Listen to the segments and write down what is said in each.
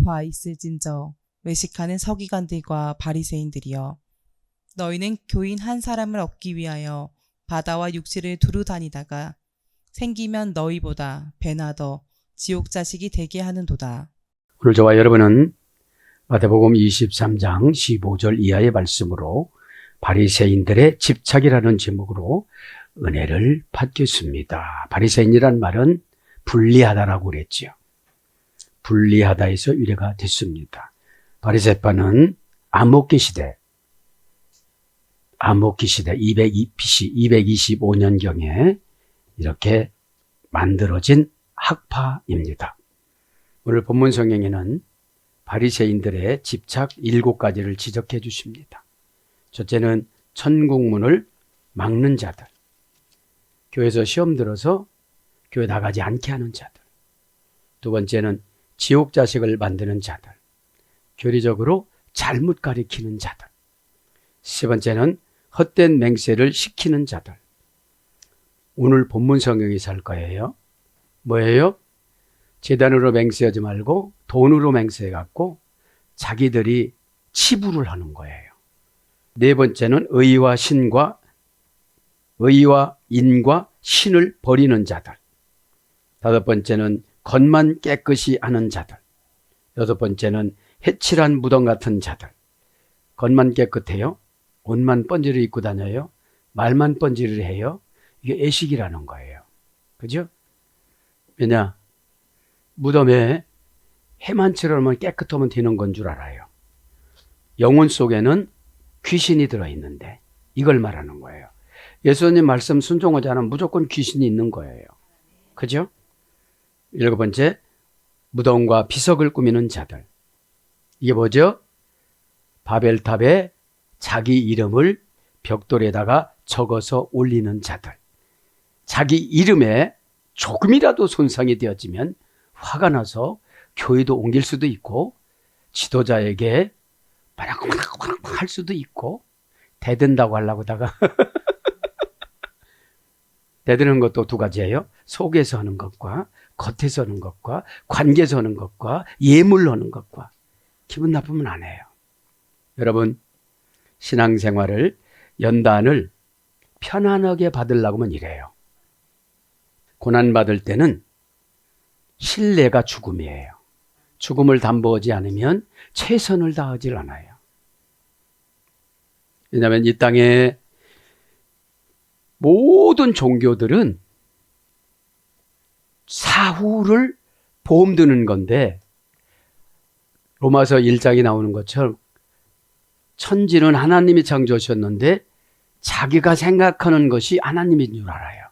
바 있을진저 외식하는 서기관들과 바리새인들이여, 너희는 교인 한 사람을 얻기 위하여 바다와 육지를 두루 다니다가 생기면 너희보다 배나 더 지옥 자식이 되게 하는도다. 오늘 저와 여러분은 마태복음 23장 15절 이하의 말씀으로 바리새인들의 집착이라는 제목으로 은혜를 받겠습니다. 바리새인이란 말은 불리하다라고 그랬지요. 불리하다에서 유래가 됐습니다. 바리새파는 암흑기 시대 BC 225년경에 이렇게 만들어진 학파입니다. 오늘 본문 성경에는 바리새인들의 집착 7가지를 지적해 주십니다. 첫째는 천국문을 막는 자들, 교회에서 시험 들어서 교회 나가지 않게 하는 자들. 두 번째는 지옥 자식을 만드는 자들, 교리적으로 잘못 가리키는 자들. 세 번째는 헛된 맹세를 시키는 자들. 오늘 본문 성경에서 할 거예요. 뭐예요? 재단으로 맹세하지 말고 돈으로 맹세해갖고 자기들이 치부를 하는 거예요. 네 번째는 의와 인과 신을 버리는 자들. 다섯 번째는 겉만 깨끗이 하는 자들. 여섯 번째는 해칠한 무덤 같은 자들. 겉만 깨끗해요. 옷만 번지르 입고 다녀요. 말만 번지르 해요. 이게 애식이라는 거예요. 그죠? 왜냐? 무덤에 해만 칠하면 깨끗하면 되는 건 줄 알아요. 영혼 속에는 귀신이 들어있는데 이걸 말하는 거예요. 예수님 말씀 순종하지 않으면 무조건 귀신이 있는 거예요. 그죠? 일곱 번째, 무덤과 비석을 꾸미는 자들. 이게 뭐죠? 바벨탑에 자기 이름을 벽돌에다가 적어서 올리는 자들. 자기 이름에 조금이라도 손상이 되어지면 화가 나서 교회도 옮길 수도 있고 지도자에게 바락바락 할 수도 있고 대든다고 하려고다가 대드는 것도 두 가지예요. 속에서 하는 것과 겉에서 하는 것과 관계에서 하는 것과 예물로 하는 것과. 기분 나쁘면 안 해요. 여러분, 신앙생활을 연단을 편안하게 받으려고 하면 이래요. 고난받을 때는 신뢰가 죽음이에요. 죽음을 담보하지 않으면 최선을 다하지 않아요. 왜냐하면 이 땅에 모든 종교들은 사후를 보험 드는 건데 로마서 1장에 나오는 것처럼 천지는 하나님이 창조하셨는데 자기가 생각하는 것이 하나님인 줄 알아요.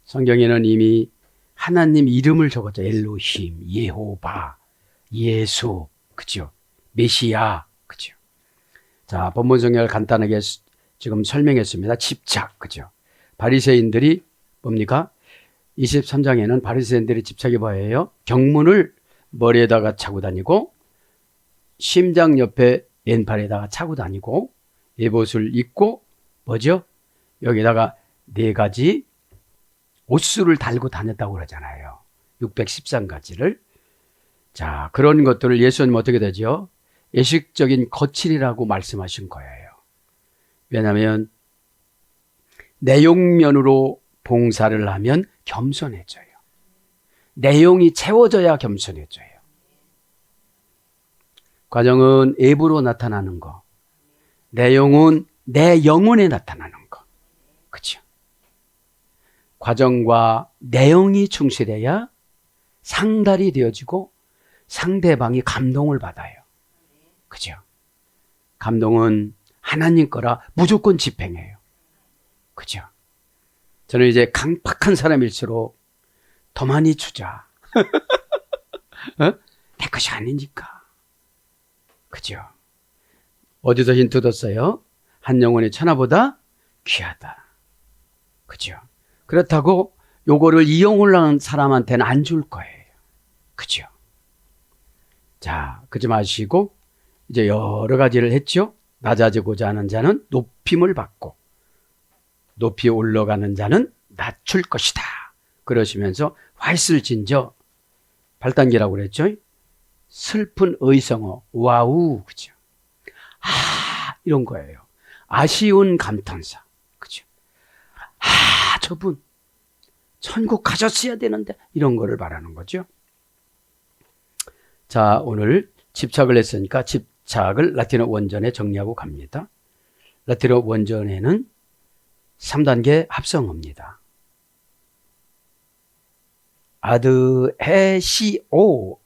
성경에는 이미 하나님 이름을 적었죠. 엘로힘, 예호바, 예수, 그죠? 메시아, 그죠? 자, 본문 성경을 간단하게 지금 설명했습니다. 집착, 그죠? 바리새인들이 뭡니까? 23장에는 바리새인들의 집착이 뭐예요? 경문을 머리에다가 차고 다니고 심장 옆에 왼팔에다가 차고 다니고 에봇을 입고 뭐죠? 여기다가 4가지 옷수를 달고 다녔다고 그러잖아요. 613가지를. 자, 그런 것들을 예수님 어떻게 되죠? 예식적인 거칠이라고 말씀하신 거예요. 왜냐하면 내용면으로 봉사를 하면 겸손해져요. 내용이 채워져야 겸손해져요. 과정은 외부로 나타나는 거. 내용은 내 영혼에 나타나는 거. 그렇죠? 과정과 내용이 충실해야 상달이 되어지고 상대방이 감동을 받아요. 그죠? 감동은 하나님 거라 무조건 집행해요. 그죠? 저는 이제 강팍한 사람일수록 더 많이 주자. 내 것이 아니니까. 그죠? 어디서 힌트 뒀어요? 한 영혼의 천하보다 귀하다. 그죠? 그렇다고 요거를 이용을 하는 사람한테는 안 줄 거예요. 그죠? 자, 그러지 마시고 이제 여러 가지를 했죠. 낮아지고자 하는 자는 높임을 받고 높이 올라가는 자는 낮출 것이다. 그러시면서 화 있을진저 8단계라고 그랬죠. 슬픈 의성어, 와우, 그죠? 이런 거예요. 아쉬운 감탄사, 그죠? 저분 천국 가셨어야 되는데, 이런 거를 말하는 거죠. 자, 오늘 집착을 했으니까 집착을 라틴어 원전에 정리하고 갑니다. 라틴어 원전에는 3단계 합성어입니다.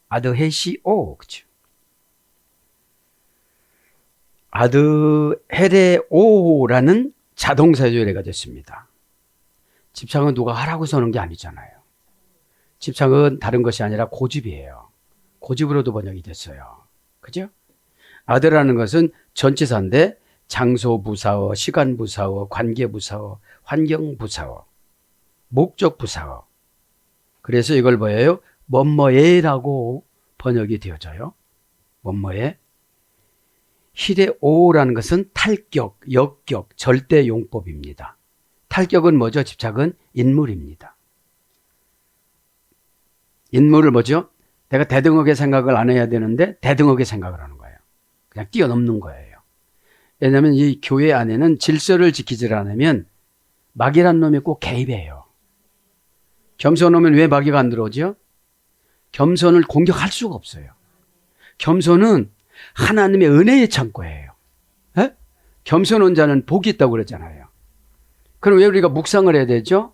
아드헤시오, 그죠? 아드헤레오라는 자동사 조례가 됐습니다. 집착은 누가 하라고 써놓은 게 아니잖아요. 집착은 다른 것이 아니라 고집이에요. 고집으로도 번역이 됐어요. 그죠? 아드라는 것은 전치사인데 장소부사어, 시간부사어, 관계부사어, 환경부사어, 목적부사어. 그래서 이걸 뭐예요? 뭐뭐에라고 번역이 되어져요. 뭐뭐에. 히레오라는 것은 탈격, 역격, 절대용법입니다. 탈격은 뭐죠? 집착은 인물입니다. 인물을 뭐죠? 내가 대등하게 생각을 안 해야 되는데 대등하게 생각을 하는 거예요. 그냥 뛰어넘는 거예요. 왜냐하면 이 교회 안에는 질서를 지키지 않으면 마귀란 놈이 꼭 개입해요. 겸손하면 왜 마귀가 안 들어오죠? 겸손을 공격할 수가 없어요. 겸손은 하나님의 은혜의 창고예요. 에? 겸손한 자는 복이 있다고 그랬잖아요. 그럼 왜 우리가 묵상을 해야 되죠?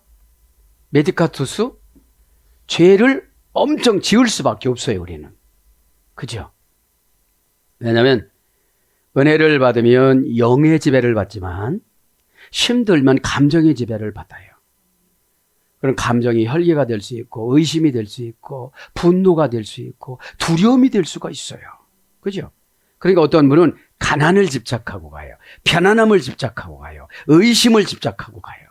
메디카투스? 죄를 엄청 지을 수밖에 없어요, 우리는. 그죠? 왜냐하면 은혜를 받으면 영의 지배를 받지만 힘들면 감정의 지배를 받아요. 그런 감정이 혈기가 될 수 있고 의심이 될 수 있고 분노가 될 수 있고 두려움이 될 수가 있어요. 그죠? 그러니까 어떤 분은 가난을 집착하고 가요. 편안함을 집착하고 가요. 의심을 집착하고 가요.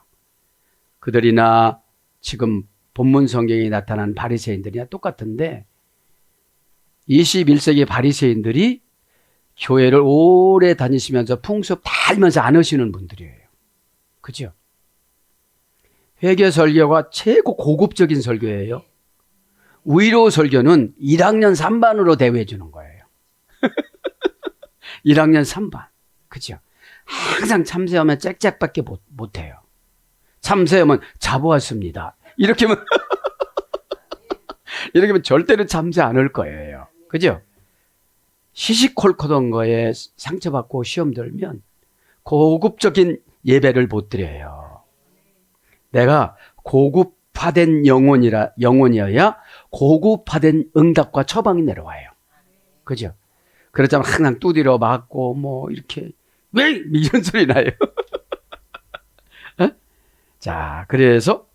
그들이나 지금 본문 성경에 나타난 바리새인들이나 똑같은데 21세기 바리새인들이 교회를 오래 다니시면서 풍습 다 알면서 안 하시는 분들이에요. 그죠? 회개 설교가 최고 고급적인 설교예요. 위로 설교는 1학년 3반으로 대우해 주는 거예요. 1학년 3반. 그죠? 항상 참새하면 짹짹밖에 못해요. 참새하면 잡아왔습니다. 이렇게 하면 이렇게 하면 절대로 참새 안 올 거예요. 그죠? 시시콜콜한 거에 상처받고 시험 들면 고급적인 예배를 못 드려요. 내가 고급화된 영혼이어야 고급화된 응답과 처방이 내려와요. 그죠? 그렇다면 항상 두드려 맞고 뭐 이렇게 왜 이런 소리 나요. 자, 그래서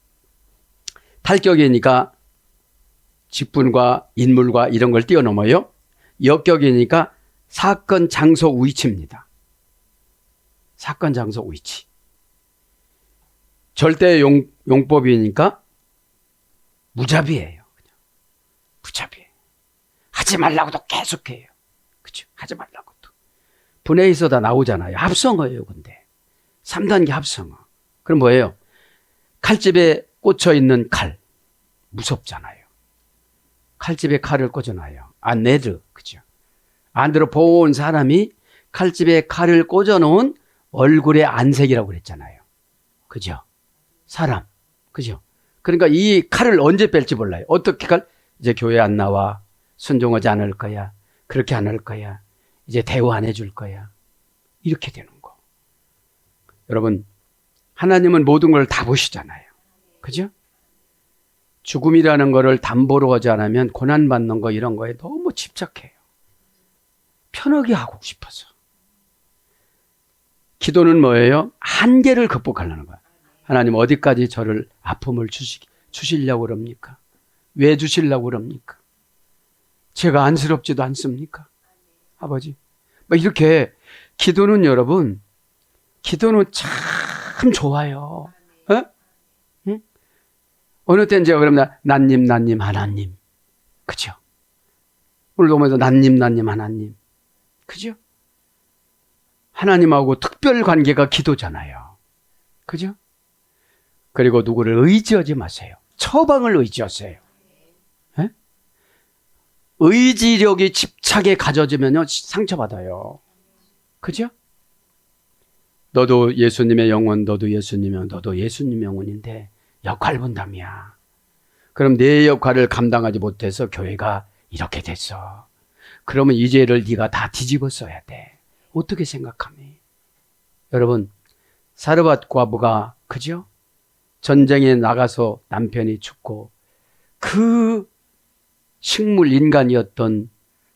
탈격이니까 직분과 인물과 이런 걸 뛰어넘어요. 역격이니까 사건, 장소, 위치입니다. 사건, 장소, 위치. 절대 용법이니까 무자비예요. 그냥. 무자비예요. 하지 말라고도 계속해요. 그죠? 하지 말라고도. 분해에서 다 나오잖아요. 합성어예요, 근데. 3단계 합성어. 그럼 뭐예요? 칼집에 꽂혀 있는 칼. 무섭잖아요. 칼집에 칼을 꽂아놔요. 네드. 그죠? 안으로 본 사람이 칼집에 칼을 꽂아놓은 얼굴의 안색이라고 그랬잖아요. 그죠? 사람. 그죠? 그러니까 이 칼을 언제 뺄지 몰라요. 어떻게 이제 교회 안 나와. 순종하지 않을 거야. 그렇게 안 할 거야. 이제 대우 안 해줄 거야. 이렇게 되는 거. 여러분, 하나님은 모든 걸 다 보시잖아요. 그죠? 죽음이라는 거를 담보로 하지 않으면 고난받는 거 이런 거에 너무 집착해요. 편하게 하고 싶어서. 기도는 뭐예요? 한계를 극복하려는 거야. 하나님 어디까지 저를 아픔을 주시려고 그럽니까? 왜 주시려고 그럽니까? 제가 안쓰럽지도 않습니까? 아버지. 막 이렇게 기도는 여러분, 기도는 참 좋아요. 어? 응? 어느 때는 제가 그러면 난님 하나님. 그죠? 오늘 보면서 난님 하나님. 그죠? 하나님하고 특별 관계가 기도잖아요. 그죠? 그리고 누구를 의지하지 마세요. 처방을 의지하세요. 에? 의지력이 집착에 가져지면요, 상처받아요. 그죠? 너도 예수님의 영혼, 너도 예수님의 영혼인데 역할 분담이야. 그럼 내 역할을 감당하지 못해서 교회가 이렇게 됐어. 그러면 이 죄를 네가 다 뒤집어 써야 돼. 어떻게 생각하니? 여러분, 사르밧 과부가, 그죠? 전쟁에 나가서 남편이 죽고 그 식물 인간이었던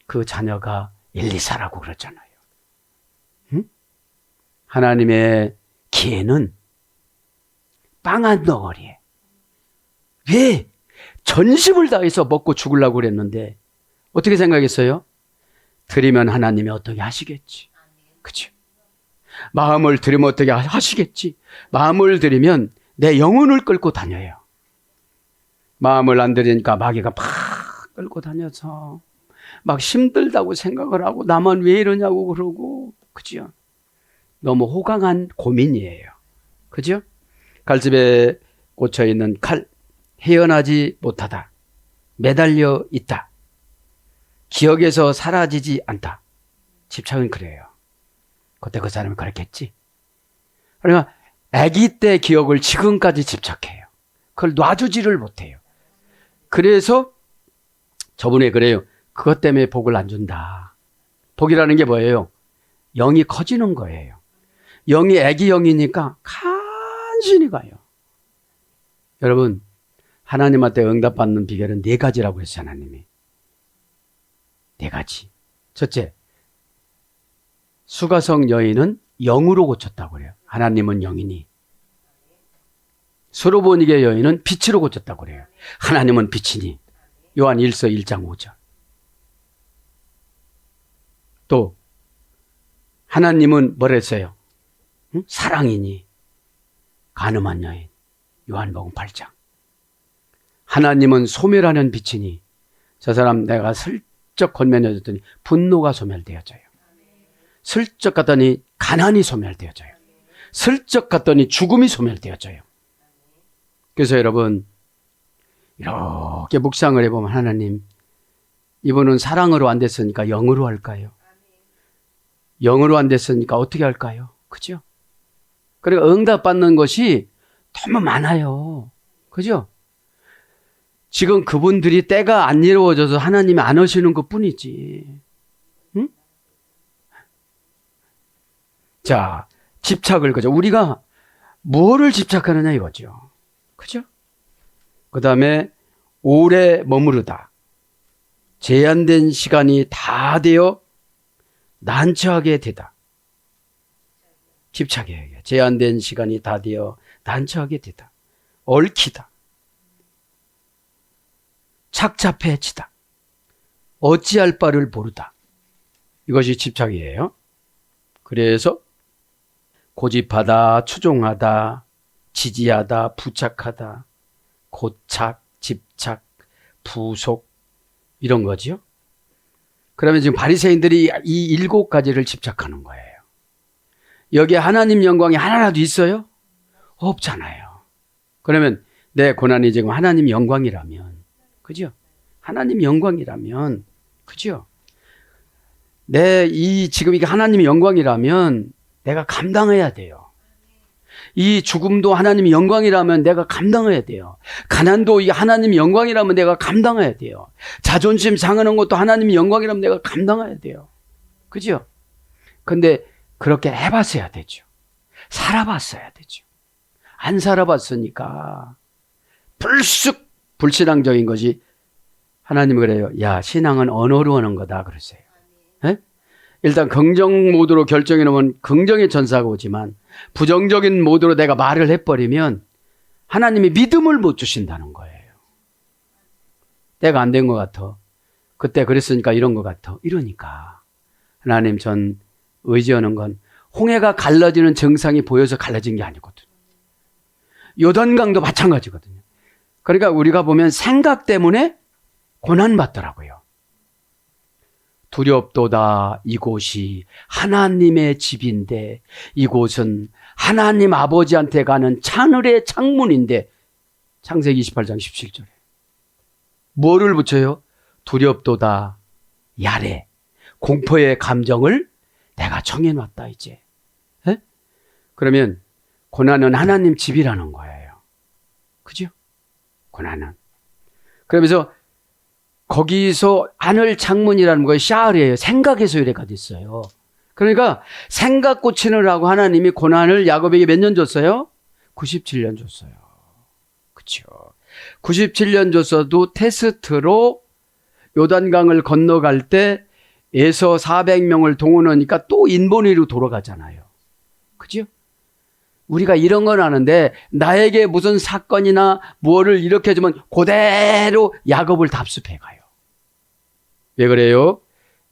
그 자녀가 엘리사라고 그러잖아요. 응? 하나님의 기회는 빵 한 덩어리에 왜 전심을 다해서 먹고 죽으려고 그랬는데 어떻게 생각했어요? 드리면 하나님이 어떻게 하시겠지. 그죠? 마음을 드리면 어떻게 하시겠지. 마음을 드리면 내 영혼을 끌고 다녀요. 마음을 안 드리니까 마귀가 막 끌고 다녀서 막 힘들다고 생각을 하고 나만 왜 이러냐고 그러고, 그죠? 너무 호강한 고민이에요. 그죠? 칼집에 꽂혀 있는 칼, 헤어나지 못하다, 매달려 있다, 기억에서 사라지지 않다. 집착은 그래요. 그때 그 사람이 그랬겠지. 그러니까 아기 때 기억을 지금까지 집착해요. 그걸 놔주지를 못해요. 그래서 저번에 그래요. 그것 때문에 복을 안 준다. 복이라는 게 뭐예요? 영이 커지는 거예요. 영이 아기 영이니까 간신히 가요. 여러분, 하나님한테 응답받는 비결은 4가지라고 했어요. 하나님이 4가지. 첫째, 수가성 여인은 영으로 고쳤다고 그래요. 하나님은 영이니. 수로보니게 여인은 빛으로 고쳤다고 그래요. 하나님은 빛이니. 요한 1서 1장 5절. 또 하나님은 뭐랬어요? 응? 사랑이니. 간음한 여인. 요한복음 8장. 하나님은 소멸하는 빛이니. 저 사람 내가 슬쩍 건면해줬더니 분노가 소멸되어져요. 슬쩍 갔더니 가난이 소멸되어져요. 슬쩍 갔더니 죽음이 소멸되어져요. 그래서 여러분, 이렇게 묵상을 해보면 하나님, 이분은 사랑으로 안 됐으니까 영으로 할까요? 영으로 안 됐으니까 어떻게 할까요? 그죠? 그러니까 응답받는 것이 너무 많아요. 그죠? 지금 그분들이 때가 안 이루어져서 하나님이 안 하시는 것 뿐이지. 응? 자, 집착을, 그죠? 우리가 뭐를 집착하느냐 이거죠. 그죠? 그 다음에 오래 머무르다. 제한된 시간이 다 되어 난처하게 되다. 집착이에요. 제한된 시간이 다 되어 난처하게 되다. 얽히다. 착잡해지다. 어찌할 바를 모르다. 이것이 집착이에요. 그래서 고집하다, 추종하다, 지지하다, 부착하다, 고착, 집착, 부속, 이런 거죠. 그러면 지금 바리새인들이 이 7가지를 집착하는 거예요. 여기에 하나님 영광이 하나라도 있어요? 없잖아요. 그러면 내 고난이 지금 하나님 영광이라면, 그죠? 하나님 영광이라면, 그죠? 지금 이게 하나님의 영광이라면 내가 감당해야 돼요. 이 죽음도 하나님의 영광이라면 내가 감당해야 돼요. 가난도 이 하나님의 영광이라면 내가 감당해야 돼요. 자존심 상하는 것도 하나님의 영광이라면 내가 감당해야 돼요. 그죠? 근데 그렇게 해봤어야 되죠. 살아봤어야 되죠. 안 살아봤으니까 불쑥 불신앙적인 것이, 하나님이 그래요. 야, 신앙은 언어로 하는 거다 그러세요. 네? 일단 긍정 모드로 결정해 놓으면 긍정의 전사가 오지만 부정적인 모드로 내가 말을 해버리면 하나님이 믿음을 못 주신다는 거예요. 때가 안 된 것 같아. 그때 그랬으니까 이런 것 같아. 이러니까 하나님, 전 의지하는 건 홍해가 갈라지는 증상이 보여서 갈라진 게 아니거든요. 요단강도 마찬가지거든요. 그러니까 우리가 보면 생각 때문에 고난받더라고요. 두렵도다. 이곳이 하나님의 집인데, 이곳은 하나님 아버지한테 가는 하늘의 창문인데. 창세기 28장 17절에 뭐를 붙여요? 두렵도다 야래. 공포의 감정을 내가 정해놨다 이제. 에? 그러면 고난은 하나님 집이라는 거예요. 그죠? 고난은. 그러면서 거기서 하늘 창문이라는 거에 샤르예요. 생각의 소리가 됐어요. 그러니까 생각 고치느라고 하나님이 고난을 야곱에게 몇 년 줬어요? 97년 줬어요. 그렇죠. 97년 줬어도 테스트로 요단강을 건너갈 때 에서 400명을 동원하니까 또 인본위로 돌아가잖아요. 그죠? 우리가 이런 건 아는데 나에게 무슨 사건이나 무엇을 일으켜주면 그대로 야곱을 답습해 가요. 왜 그래요?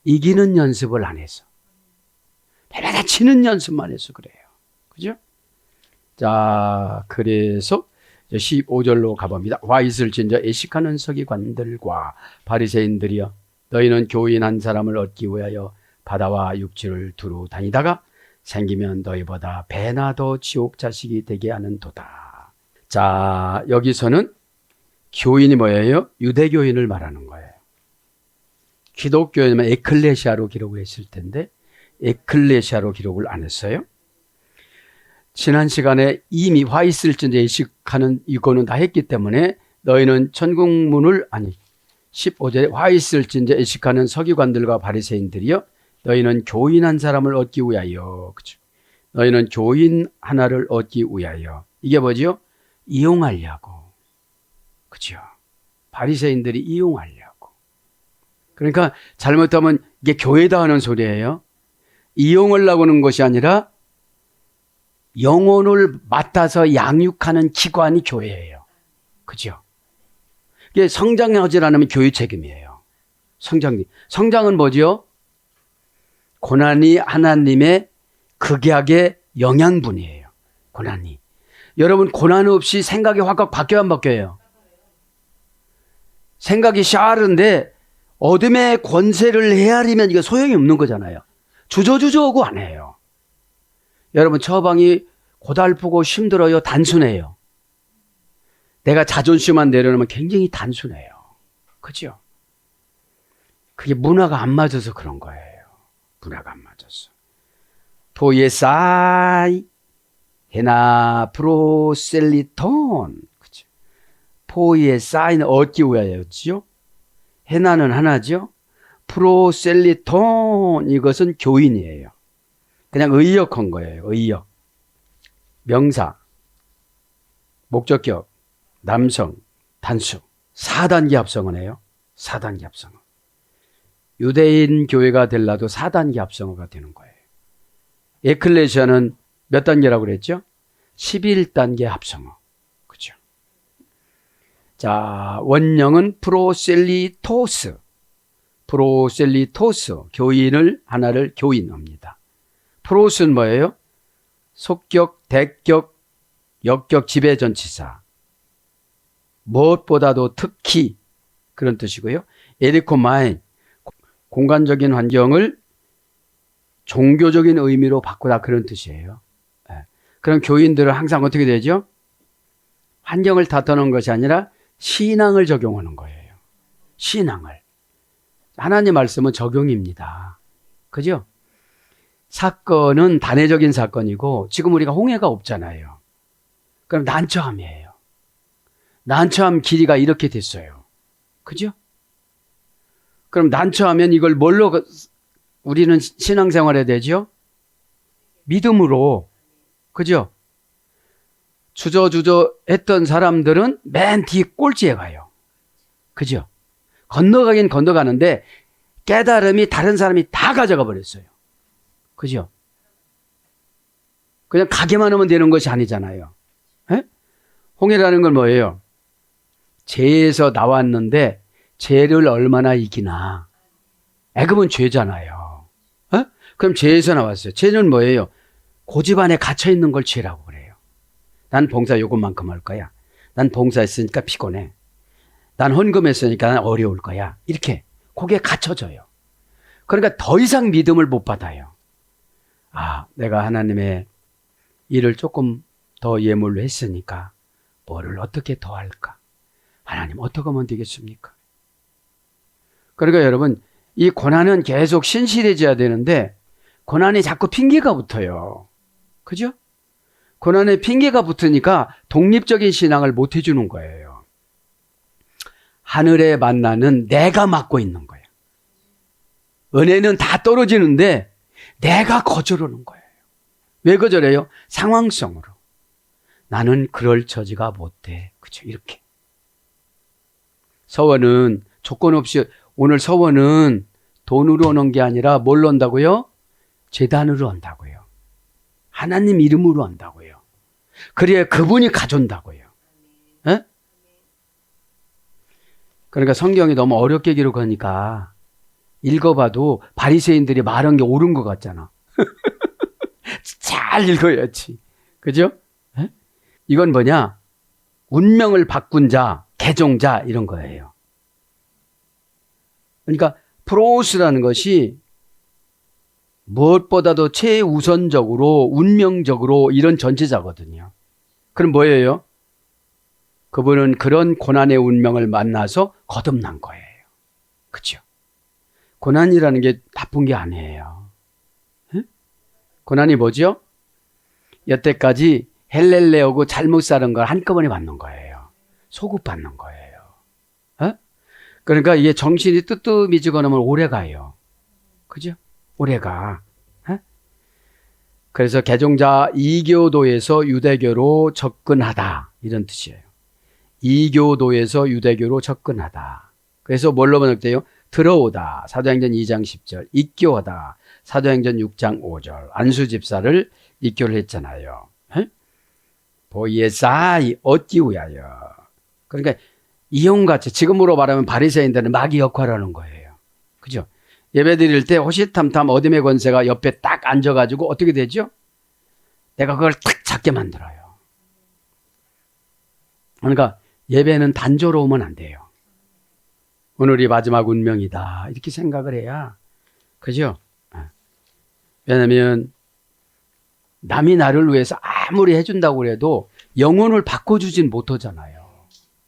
이기는 연습을 안 해서. 매달 치는 연습만 해서 그래요. 그죠? 자, 그래서 15절로 가봅니다. 와 있을진저 애식하는 서기관들과 바리새인들이여 너희는 교인 한 사람을 얻기 위하여 바다와 육지를 두루 다니다가 생기면 너희보다 배나 더 지옥 자식이 되게 하는도다. 자, 여기서는 교인이 뭐예요? 유대교인을 말하는 거예요. 기독교인은 에클레시아로 기록을 했을 텐데 에클레시아로 기록을 안 했어요. 지난 시간에 이미 화 있을진저 예식하는 이거는 다 했기 때문에 너희는 천국문을 15절에 화 있을진저 예식하는 서기관들과 바리새인들이여 너희는 교인 한 사람을 얻기 위하여. 그렇죠? 너희는 교인 하나를 얻기 위하여. 이게 뭐죠? 이용하려고. 그렇죠? 바리새인들이 이용하려고. 그러니까 잘못하면 이게 교회다 하는 소리예요. 이용하려고 하는 것이 아니라 영혼을 맡아서 양육하는 기관이 교회예요. 그죠? 이게 성장하지 않으면 교회 책임이에요. 성장은 뭐죠? 고난이 하나님의 극약의 영양분이에요. 고난이. 여러분 고난 없이 생각이 확 바뀌어야 안 바뀌어요? 생각이 샤르인데 어둠의 권세를 헤아리면 이거 소용이 없는 거잖아요. 주저주저하고 안 해요. 여러분 처방이 고달프고 힘들어요? 단순해요? 내가 자존심만 내려놓으면 굉장히 단순해요. 그죠? 그게 문화가 안 맞아서 그런 거예요. 문화가 안 맞아서. 포예사이 헤나 프로셀리톤. 그죠? 포예사이는 얻기 위하여였지요. 헤나는 하나죠. 프로셀리톤 이것은 교인이에요. 그냥 의역한 거예요. 의역. 명사, 목적격, 남성, 단수. 4단계 합성어네요. 4단계 합성어. 유대인 교회가 되려도 4단계 합성어가 되는 거예요. 에클레시아는 몇 단계라고 그랬죠? 11단계 합성어. 그죠? 자, 원형은 프로셀리토스. 프로셀리토스. 교인을 하나를 교인합니다. 프로스는 뭐예요? 속격, 대격, 역격, 지배전치사. 무엇보다도 특히 그런 뜻이고요. 에리코마인, 공간적인 환경을 종교적인 의미로 바꾸다 그런 뜻이에요. 그럼 교인들은 항상 어떻게 되죠? 환경을 탓하는 것이 아니라 신앙을 적용하는 거예요. 신앙을. 하나님 말씀은 적용입니다. 그죠? 사건은 단회적인 사건이고 지금 우리가 홍해가 없잖아요. 그럼 난처함이에요. 난처함 길이가 이렇게 됐어요. 그죠? 그럼 난처하면 이걸 뭘로 우리는 신앙생활해야 되죠? 믿음으로. 그죠? 주저주저 했던 사람들은 맨 뒤 꼴찌에 가요. 그죠? 건너가긴 건너가는데 깨달음이 다른 사람이 다 가져가 버렸어요. 그죠? 그냥 가게만 하면 되는 것이 아니잖아요. 에? 홍해라는 건 뭐예요? 죄에서 나왔는데 죄를 얼마나 이기나. 애굽은 죄잖아요. 에? 그럼 죄에서 나왔어요. 죄는 뭐예요? 고집 안에 갇혀 있는 걸 죄라고 그래요. 난 봉사 요것만큼 할 거야. 난 봉사했으니까 피곤해. 난 헌금했으니까 난 어려울 거야. 이렇게 거기에 갇혀져요. 그러니까 더 이상 믿음을 못 받아요. 아, 내가 하나님의 일을 조금 더 예물로 했으니까 뭐를 어떻게 더 할까? 하나님 어떻게 하면 되겠습니까? 그러니까 여러분, 이 고난은 계속 신실해져야 되는데 고난이 자꾸 핑계가 붙어요. 그죠? 고난에 핑계가 붙으니까 독립적인 신앙을 못 해주는 거예요. 하늘의 만나는 내가 맡고 있는 거예요. 은혜는 다 떨어지는데 내가 거절하는 거예요. 왜 거절해요? 상황성으로. 나는 그럴 처지가 못 돼. 그죠? 이렇게. 서원은 조건 없이, 오늘 서원은 돈으로 오는 게 아니라 뭘로 온다고요? 제단으로 온다고요. 하나님 이름으로 온다고요. 그래야 그분이 가져온다고요. 에? 그러니까 성경이 너무 어렵게 기록하니까 읽어봐도 바리새인들이 말한 게 옳은 것 같잖아. 잘 읽어야지. 그죠? 에? 이건 뭐냐? 운명을 바꾼 자, 개종자 이런 거예요. 그러니까 프로스라는 것이 무엇보다도 최우선적으로 운명적으로 이런 전체자거든요. 그럼 뭐예요? 그분은 그런 고난의 운명을 만나서 거듭난 거예요. 그렇죠? 고난이라는 게 나쁜 게 아니에요. 에? 고난이 뭐죠? 여태까지 헬렐레오고 잘못 사는 걸 한꺼번에 받는 거예요. 소급 받는 거예요. 에? 그러니까 이게 정신이 뜨뜻미지고 나면 오래 가요. 그죠? 오래가. 그래서 개종자 이교도에서 유대교로 접근하다 이런 뜻이에요. 이교도에서 유대교로 접근하다. 그래서 뭘로 번역돼요? 들어오다. 사도행전 2장 10절. 입교하다. 사도행전 6장 5절. 안수 집사를 입교를 했잖아요. 보이에사이 얻기 위하여. 그러니까 이용같이 지금으로 말하면 바리새인들은 마귀 역할을 하는 거예요. 그죠? 예배 드릴 때 호시탐탐 어둠의 권세가 옆에 딱 앉아가지고 어떻게 되죠? 내가 그걸 딱 잡게 만들어요. 그러니까 예배는 단조로우면 안 돼요. 오늘이 마지막 운명이다 이렇게 생각을 해야. 그죠? 왜냐하면 남이 나를 위해서 아무리 해준다고 해도 영혼을 바꿔주진 못하잖아요.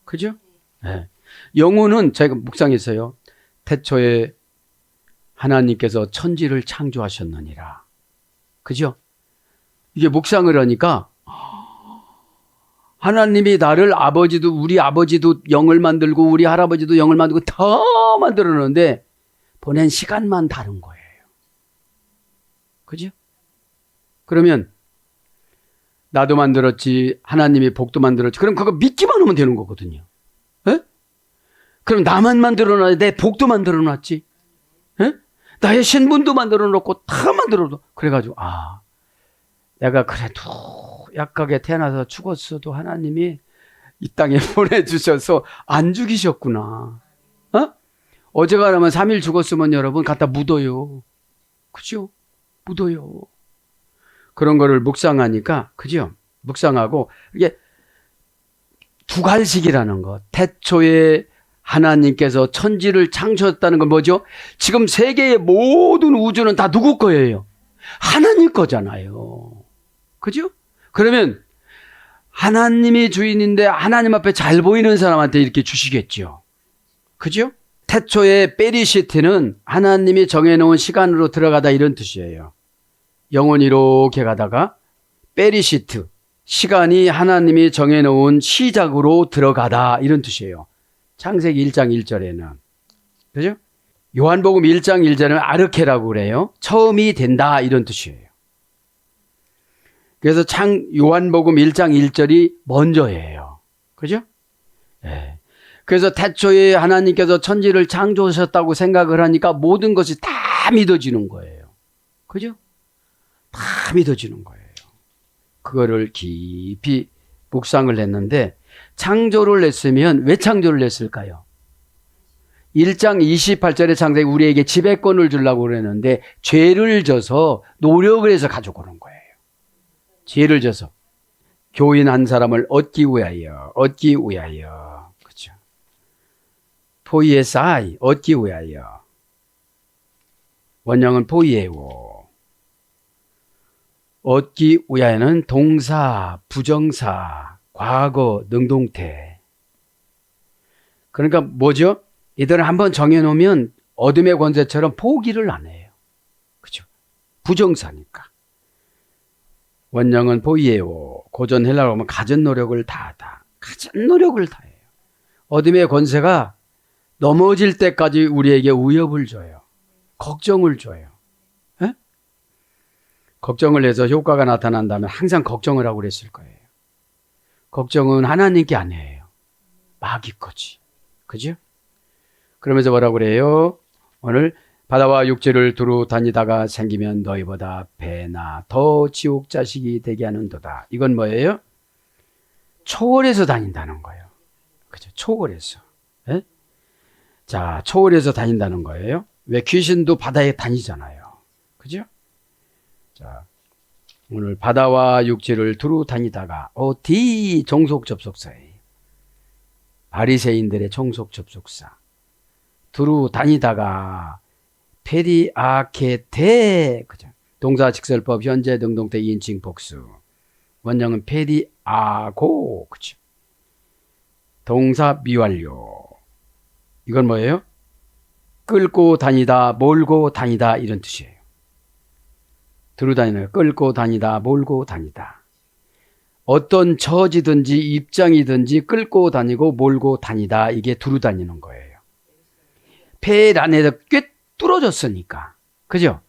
그죠? 네. 영혼은 제가 묵상했어요. 태초에 하나님께서 천지를 창조하셨느니라. 그죠? 이게 묵상을 하니까 하나님이 나를 아버지도 우리 아버지도 영을 만들고 우리 할아버지도 영을 만들고 더 만들었는데 보낸 시간만 다른 거예요. 그죠? 그러면 나도 만들었지 하나님이 복도 만들었지 그럼 그거 믿기만 하면 되는 거거든요. 에? 그럼 나만 만들어놔야 내 복도 만들어놨지. 에? 나의 신분도 만들어 놓고 다 만들어 놓고 그래가지고 내가 그래도 약하게 태어나서 죽었어도 하나님이 이 땅에 보내주셔서 안 죽이셨구나. 어제가 라면 3일 죽었으면 여러분 갖다 묻어요. 그죠? 묻어요. 그런 거를 묵상하니까 그죠? 묵상하고 이게 두갈식이라는 것. 태초에 하나님께서 천지를 창조했다는 건 뭐죠? 지금 세계의 모든 우주는 다 누구 거예요? 하나님 거잖아요. 그죠? 그러면 하나님이 주인인데 하나님 앞에 잘 보이는 사람한테 이렇게 주시겠죠. 그죠? 태초에 베리시트는 하나님이 정해놓은 시간으로 들어가다 이런 뜻이에요. 영혼이 이렇게 가다가 베리시트, 시간이 하나님이 정해놓은 시작으로 들어가다 이런 뜻이에요. 창세기 1장 1절에는. 그죠? 요한복음 1장 1절은 아르케라고 그래요. 처음이 된다 이런 뜻이에요. 그래서 요한복음 1장 1절이 먼저예요. 그죠? 네. 그래서 태초에 하나님께서 천지를 창조하셨다고 생각을 하니까 모든 것이 다 믿어지는 거예요. 그죠? 다 믿어지는 거예요. 그거를 깊이 묵상을 했는데 창조를 했으면 왜 창조를 했을까요? 1장 28절의 창세기 우리에게 지배권을 주려고 그랬는데 죄를 져서 노력을 해서 가지고 오는 거예요. 죄를 져서 교인 한 사람을 얻기 위하여 그렇죠? 포이에사이 얻기 위하여. 원형은 포이에오. 얻기 위하여는 동사, 부정사, 과거, 능동태. 그러니까 뭐죠? 이들을 한번 정해놓으면 어둠의 권세처럼 포기를 안 해요. 그죠? 부정사니까. 원형은 보이에요. 고전 헬라로 하면 갖은 노력을 다하다. 갖은 노력을 다해요. 어둠의 권세가 넘어질 때까지 우리에게 위협을 줘요. 걱정을 줘요. 에? 걱정을 해서 효과가 나타난다면 항상 걱정을 하고 그랬을 거예요. 걱정은 하나님께 아니에요. 마귀 거지. 그죠? 그러면서 뭐라고 그래요? 오늘 바다와 육지를 두루 다니다가 생기면 너희보다 배나 더 지옥 자식이 되게 하는도다. 이건 뭐예요? 초월해서 다닌다는 거예요. 그죠? 초월해서. 예? 자, 초월해서 다닌다는 거예요. 왜 귀신도 바다에 다니잖아요. 그죠? 자, 오늘 바다와 육지를 두루 다니다가 어디 종속 접속사에 바리새인들의 종속 접속사 두루 다니다가 페리아케테 그죠? 동사 직설법 현재 능동태 2인칭 복수 원형은 페리아고 그죠? 동사 미완료 이건 뭐예요? 끌고 다니다 몰고 다니다 이런 뜻이에요. 두루 다니는 끌고 다니다 몰고 다니다 어떤 처지든지 입장이든지 끌고 다니고 몰고 다니다 이게 두루 다니는 거예요. 폐 안에서 꽤 뚫어졌으니까. 그죠?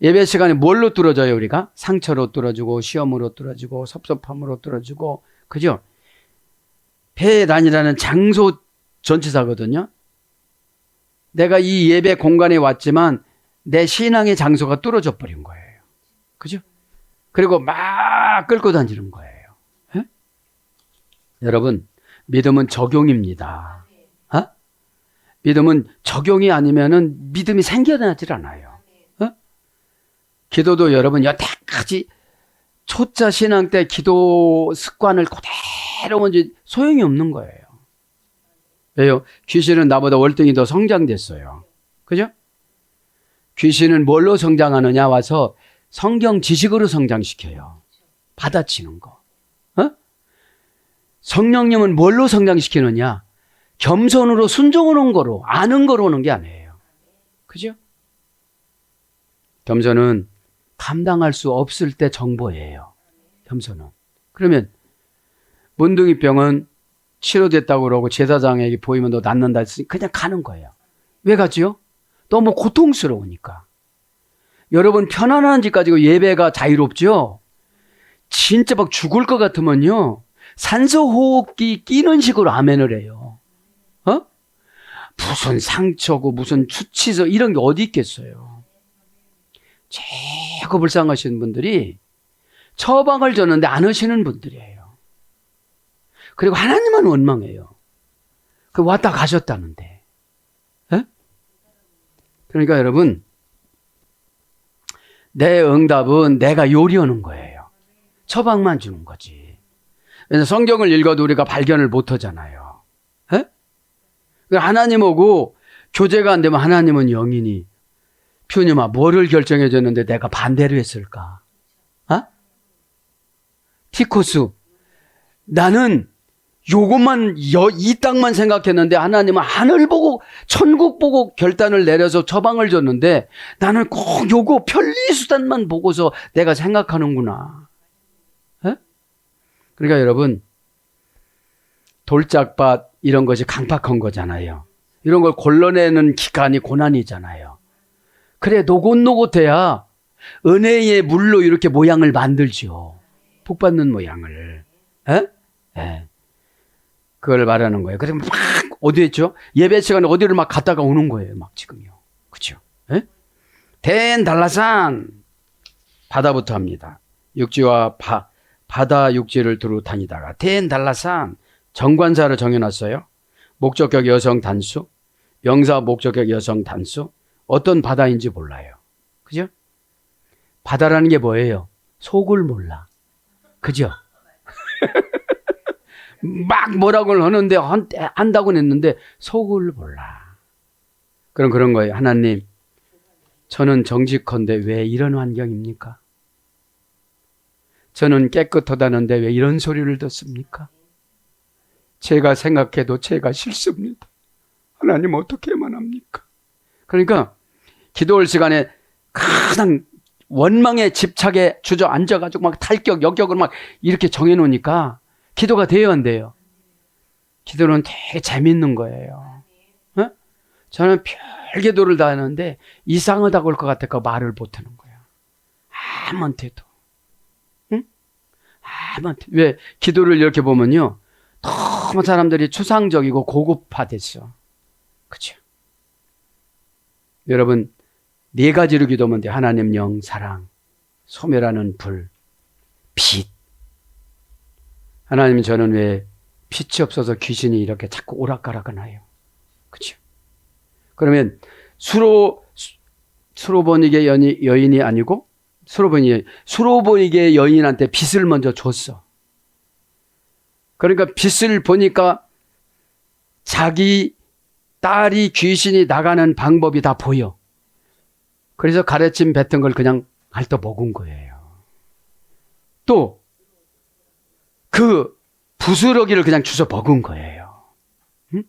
예배 시간에 뭘로 뚫어져요, 우리가? 상처로 뚫어지고, 시험으로 뚫어지고, 섭섭함으로 뚫어지고, 그죠? 폐란이라는 장소 전치사거든요. 내가 이 예배 공간에 왔지만 내 신앙의 장소가 뚫어져 버린 거예요. 그죠? 그리고 막 끌고 다니는 거예요. 에? 여러분, 믿음은 적용입니다. 믿음은 적용이 아니면은 믿음이 생겨나질 않아요. 어? 기도도 여러분 여태까지 초짜 신앙 때 기도 습관을 그대로 먼저 소용이 없는 거예요. 왜요? 귀신은 나보다 월등히 더 성장됐어요. 그죠? 귀신은 뭘로 성장하느냐 와서 성경 지식으로 성장시켜요. 받아치는 거. 어? 성령님은 뭘로 성장시키느냐? 겸손으로 순종하는 거로 아는 거로 오는 게 아니에요. 그죠? 겸손은 감당할 수 없을 때 정보예요. 겸손은. 그러면 문둥이병은 치료됐다고 그러고 제사장에게 보이면 너 낫는다 했으니 그냥 가는 거예요. 왜 가지요? 너무 고통스러우니까. 여러분 편안한 집 가지고 예배가 자유롭죠? 진짜 막 죽을 것 같으면요. 산소호흡기 끼는 식으로 아멘을 해요. 어? 무슨 상처고 무슨 수치서 이런 게 어디 있겠어요. 최고 불쌍하신 분들이 처방을 줬는데 안 하시는 분들이에요. 그리고 하나님만 원망해요. 그 왔다 가셨다는데. 에? 그러니까 여러분 내 응답은 내가 요리하는 거예요. 처방만 주는 거지. 그래서 성경을 읽어도 우리가 발견을 못 하잖아요. 에? 하나님하고 교제가 안 되면 하나님은 영이니 퓨님아 뭐를 결정해 줬는데 내가 반대로 했을까? 어? 티코스 나는 요것만 이 땅만 생각했는데 하나님은 하늘 보고 천국 보고 결단을 내려서 처방을 줬는데 나는 꼭 요거 편리수단만 보고서 내가 생각하는구나. 에? 그러니까 여러분 돌짝밭 이런 것이 강팍한 거잖아요. 이런 걸 골라내는 기간이 고난이잖아요. 그래 노곤노곤해야 은혜의 물로 이렇게 모양을 만들죠. 복 받는 모양을. 에? 에. 그걸 말하는 거예요. 그래서 막 어디 있죠? 예배 시간에 어디를 막 갔다가 오는 거예요. 막 지금요. 그렇죠? 댄 달라산 바다부터 합니다. 육지와 바다 육지를 두루 다니다가 댄 달라산 정관사를 정해놨어요. 목적격 여성 단수, 명사 목적격 여성 단수. 어떤 바다인지 몰라요. 그죠? 바다라는 게 뭐예요? 속을 몰라. 그죠? 막 뭐라고 하는데 한다고 했는데 속을 몰라. 그럼 그런 거예요. 하나님, 저는 정직한데 왜 이런 환경입니까? 저는 깨끗하다는데 왜 이런 소리를 듣습니까? 제가 생각해도 제가 싫습니다. 하나님 어떻게만 합니까? 그러니까 기도할 시간에 가장 원망에 집착에 주저앉아가지고 막 탈격, 역격을 막 이렇게 정해놓으니까 기도가 돼요, 안 돼요? 기도는 되게 재밌는 거예요. 어? 저는 별 기도를 다 하는데 이상하다고 할 것 같아서 말을 못하는 거야. 아무한테도. 응? 아무한테. 왜? 기도를 이렇게 보면요. 너무 사람들이 추상적이고 고급화됐어. 그죠? 여러분, 4가지로 기도하면 돼. 하나님 영, 사랑, 소멸하는 불, 빛. 하나님, 저는 왜 빛이 없어서 귀신이 이렇게 자꾸 오락가락하나요? 그죠? 그러면 수로보니게 여인이 아니고 수로보니게 여인한테 빛을 먼저 줬어. 그러니까 빛을 보니까 자기 딸이 귀신이 나가는 방법이 다 보여. 그래서 가래침 뱉은 걸 그냥 핥아 먹은 거예요. 또 그 부스러기를 그냥 주워 먹은 거예요. 응?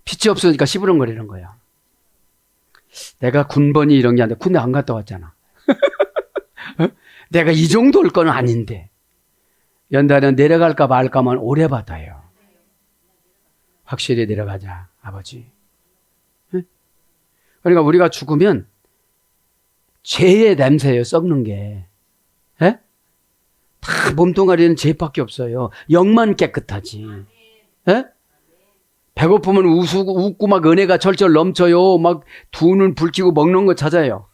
빛이 없으니까 시부렁거리는 거야. 내가 군번이 이런 게 아닌데 군대 안 갔다 왔잖아. 내가 이 정도일 건 아닌데 연달은 내려갈까 말까만 오래 받아요. 확실히 내려가자, 아버지. 응? 그러니까 우리가 죽으면 죄의 냄새예요, 썩는 게. 에? 다 몸뚱아리는 죄밖에 없어요. 영만 깨끗하지. 에? 배고프면 웃고 막 은혜가 절절 넘쳐요. 막 두 눈 붉히고 먹는 거 찾아요.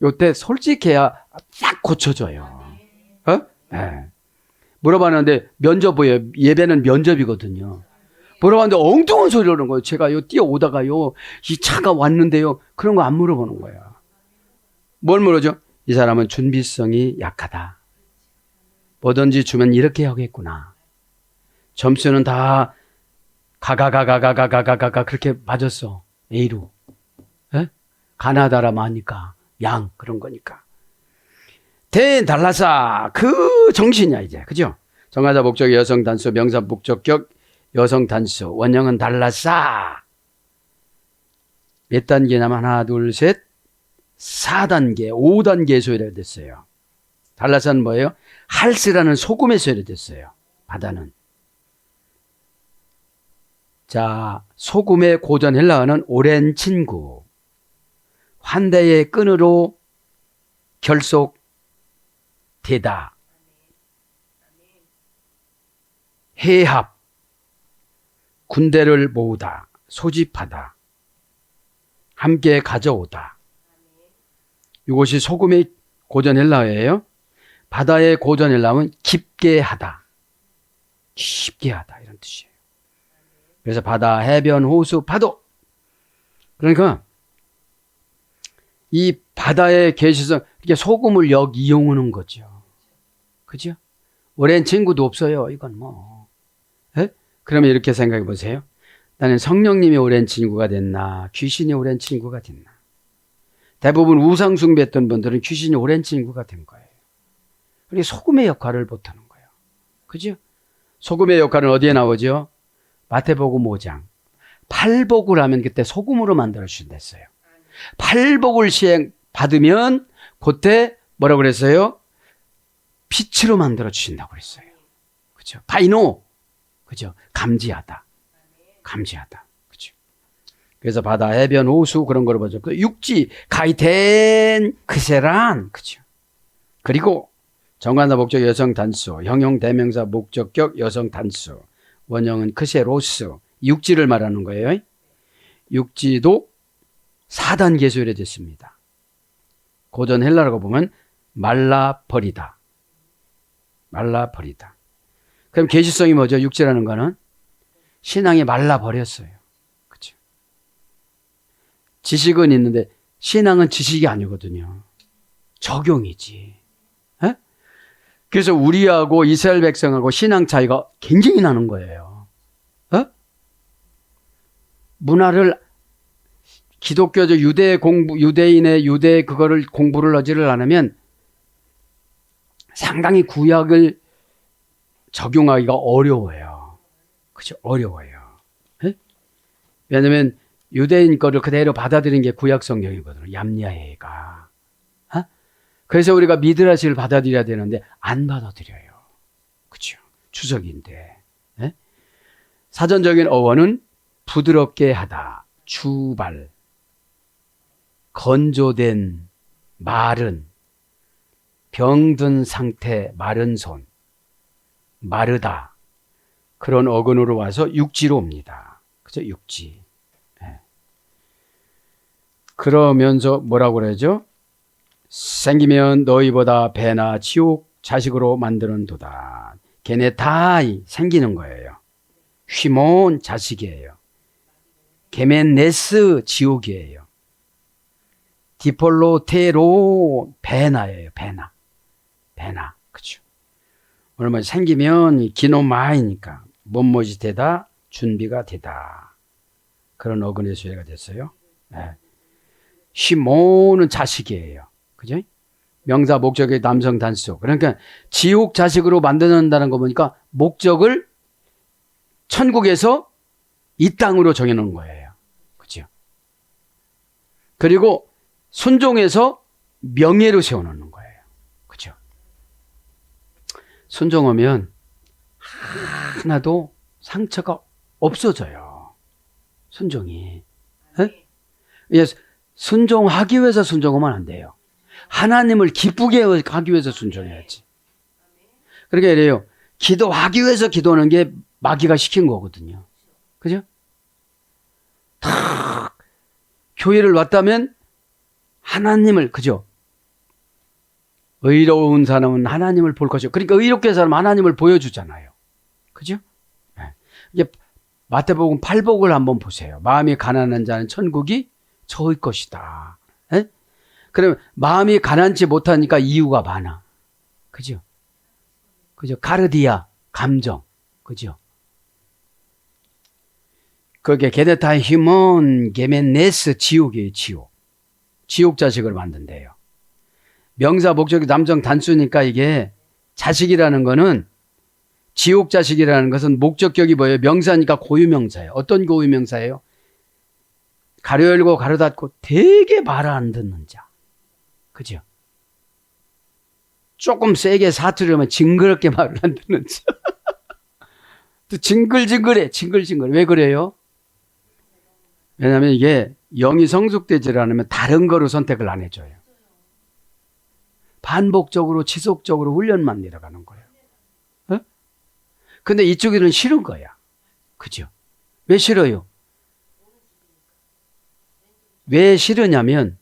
요때 솔직해야 딱 고쳐져요. 어? 네. 물어봤는데 면접이에요. 예배는 면접이거든요. 물어봤는데 엉뚱한 소리 하는 거예요. 제가 뛰어오다가요. 이 차가 왔는데요. 그런 거 안 물어보는 거예요. 뭘 물어죠? 이 사람은 준비성이 약하다. 뭐든지 주면 이렇게 하겠구나. 점수는 다 가가가가가가가가가 그렇게 맞았어. A로. 에? 가나다라 마니까 양 그런 거니까. 대달라사 그 정신이야 이제. 그죠? 정하자 목적 여성 단수 명사 목적격 여성 단수 원형은 달라사. 몇 단계냐면 하나 둘 셋 4단계 5단계 소리가 됐어요. 달라사는 뭐예요? 할스라는 소금의 소리가 됐어요. 바다는. 자, 소금의 고전 헬라어는 오랜 친구. 환대의 끈으로 결속되다. 해합. 군대를 모으다. 소집하다. 함께 가져오다. 이것이 소금의 고전 헬라어예요. 바다의 고전 헬라어는 깊게 하다. 깊게 하다 이런 뜻이에요. 그래서 바다, 해변, 호수, 파도. 그러니까 이 바다에 계셔서 이렇게 소금을 이용하는 거죠. 그죠? 오랜 친구도 없어요. 이건 뭐. 에? 그러면 이렇게 생각해 보세요. 나는 성령님이 오랜 친구가 됐나? 귀신이 오랜 친구가 됐나? 대부분 우상 숭배했던 분들은 귀신이 오랜 친구가 된 거예요. 그리고 소금의 역할을 못하는 거예요. 그죠? 소금의 역할은 어디에 나오죠? 마태복음 5장. 팔복을 하면 그때 소금으로 만들어 주신댔어요. 팔복을 시행 받으면 그때 뭐라고 그랬어요? 빛으로 만들어 주신다고 그랬어요. 그죠? 바이노. 그죠? 감지하다. 감지하다. 그죠? 그래서 바다, 해변, 호수 그런 거를 보죠. 그 육지, 가이텐, 크세란. 그죠? 그리고 정관사 목적 여성 단수, 형용 대명사 목적격 여성 단수, 원형은 크세로스. 육지를 말하는 거예요. 육지도 4단계 소요됐습니다. 고전 헬라라고 보면 말라버리다. 말라버리다. 그럼 계시성이 뭐죠? 육지라는 거는 신앙이 말라버렸어요. 그렇죠? 지식은 있는데 신앙은 지식이 아니거든요. 적용이지. 에? 그래서 우리하고 이스라엘 백성하고 신앙 차이가 굉장히 나는 거예요. 에? 문화를 기독교적 유대인의 유대 그거를 공부를 하지를 않으면 상당히 구약을 적용하기가 어려워요. 그죠? 어려워요. 예? 왜냐면 유대인 거를 그대로 받아들인 게 구약 성경이거든요. 얌야해가. 어? 그래서 우리가 미드라시를 받아들여야 되는데 안 받아들여요. 그죠? 추석인데. 예? 사전적인 어원은 부드럽게 하다, 주발, 건조된, 마른, 병든 상태, 마른 손, 마르다. 그런 어근으로 와서 육지로 옵니다. 그죠? 육지. 예. 그러면서 뭐라고 그러죠? 생기면 너희보다 배나 지옥 자식으로 만드는 도다. 걔네 다 생기는 거예요. 휘몬 자식이에요. 게멘네스 지옥이에요. 디폴로테로 베나예요. 베나. 베나. 그죠? 오늘 생기면 기노마이니까 몸못이 되다 준비가 되다. 그런 어근의 소리가 됐어요. 네. 시모는 자식이에요. 그죠? 명사 목적의 남성 단수. 그러니까 지옥 자식으로 만드는다는 거 보니까 목적을 천국에서 이 땅으로 정해놓은 거예요. 그죠? 그리고 순종해서 명예로 세워놓는 거예요. 그죠? 순종하면 하나도 상처가 없어져요. 순종이. 예? 순종하기 위해서 순종하면 안 돼요. 하나님을 기쁘게 하기 위해서 순종해야지. 그러니까 이래요. 기도하기 위해서 기도하는 게 마귀가 시킨 거거든요. 그죠? 다 교회를 왔다면 하나님을, 그죠? 의로운 사람은 하나님을 볼 것이요. 그러니까 의롭게 한 사람은 하나님을 보여주잖아요. 그죠? 네. 이제 마태복음 8복을 한번 보세요. 마음이 가난한 자는 천국이 저의 것이다. 네? 그러면 마음이 가난치 못하니까 이유가 많아. 그죠? 그죠? 가르디아, 감정. 그죠? 그게 게데타 히몬 게멘네스 지옥이에요. 지옥. 지옥 자식을 만든대요. 명사 목적이 남성 단수니까 이게 자식이라는 거는 지옥 자식이라는 것은 목적격이 뭐예요? 명사니까 고유명사예요. 어떤 고유명사예요? 가로 열고 가로 닫고 되게 말 안 듣는 자. 그죠? 조금 세게 사투리하면 징그럽게 말을 안 듣는 자. 또 징글징글해. 징글징글. 왜 그래요? 왜냐하면 이게 영이 성숙되지 않으면 다른 거로 선택을 안 해줘요. 반복적으로 지속적으로 훈련만 내려가는 거예요. 어? 근데 이쪽에는 싫은 거야. 그죠? 왜 싫어요? 왜 싫으냐면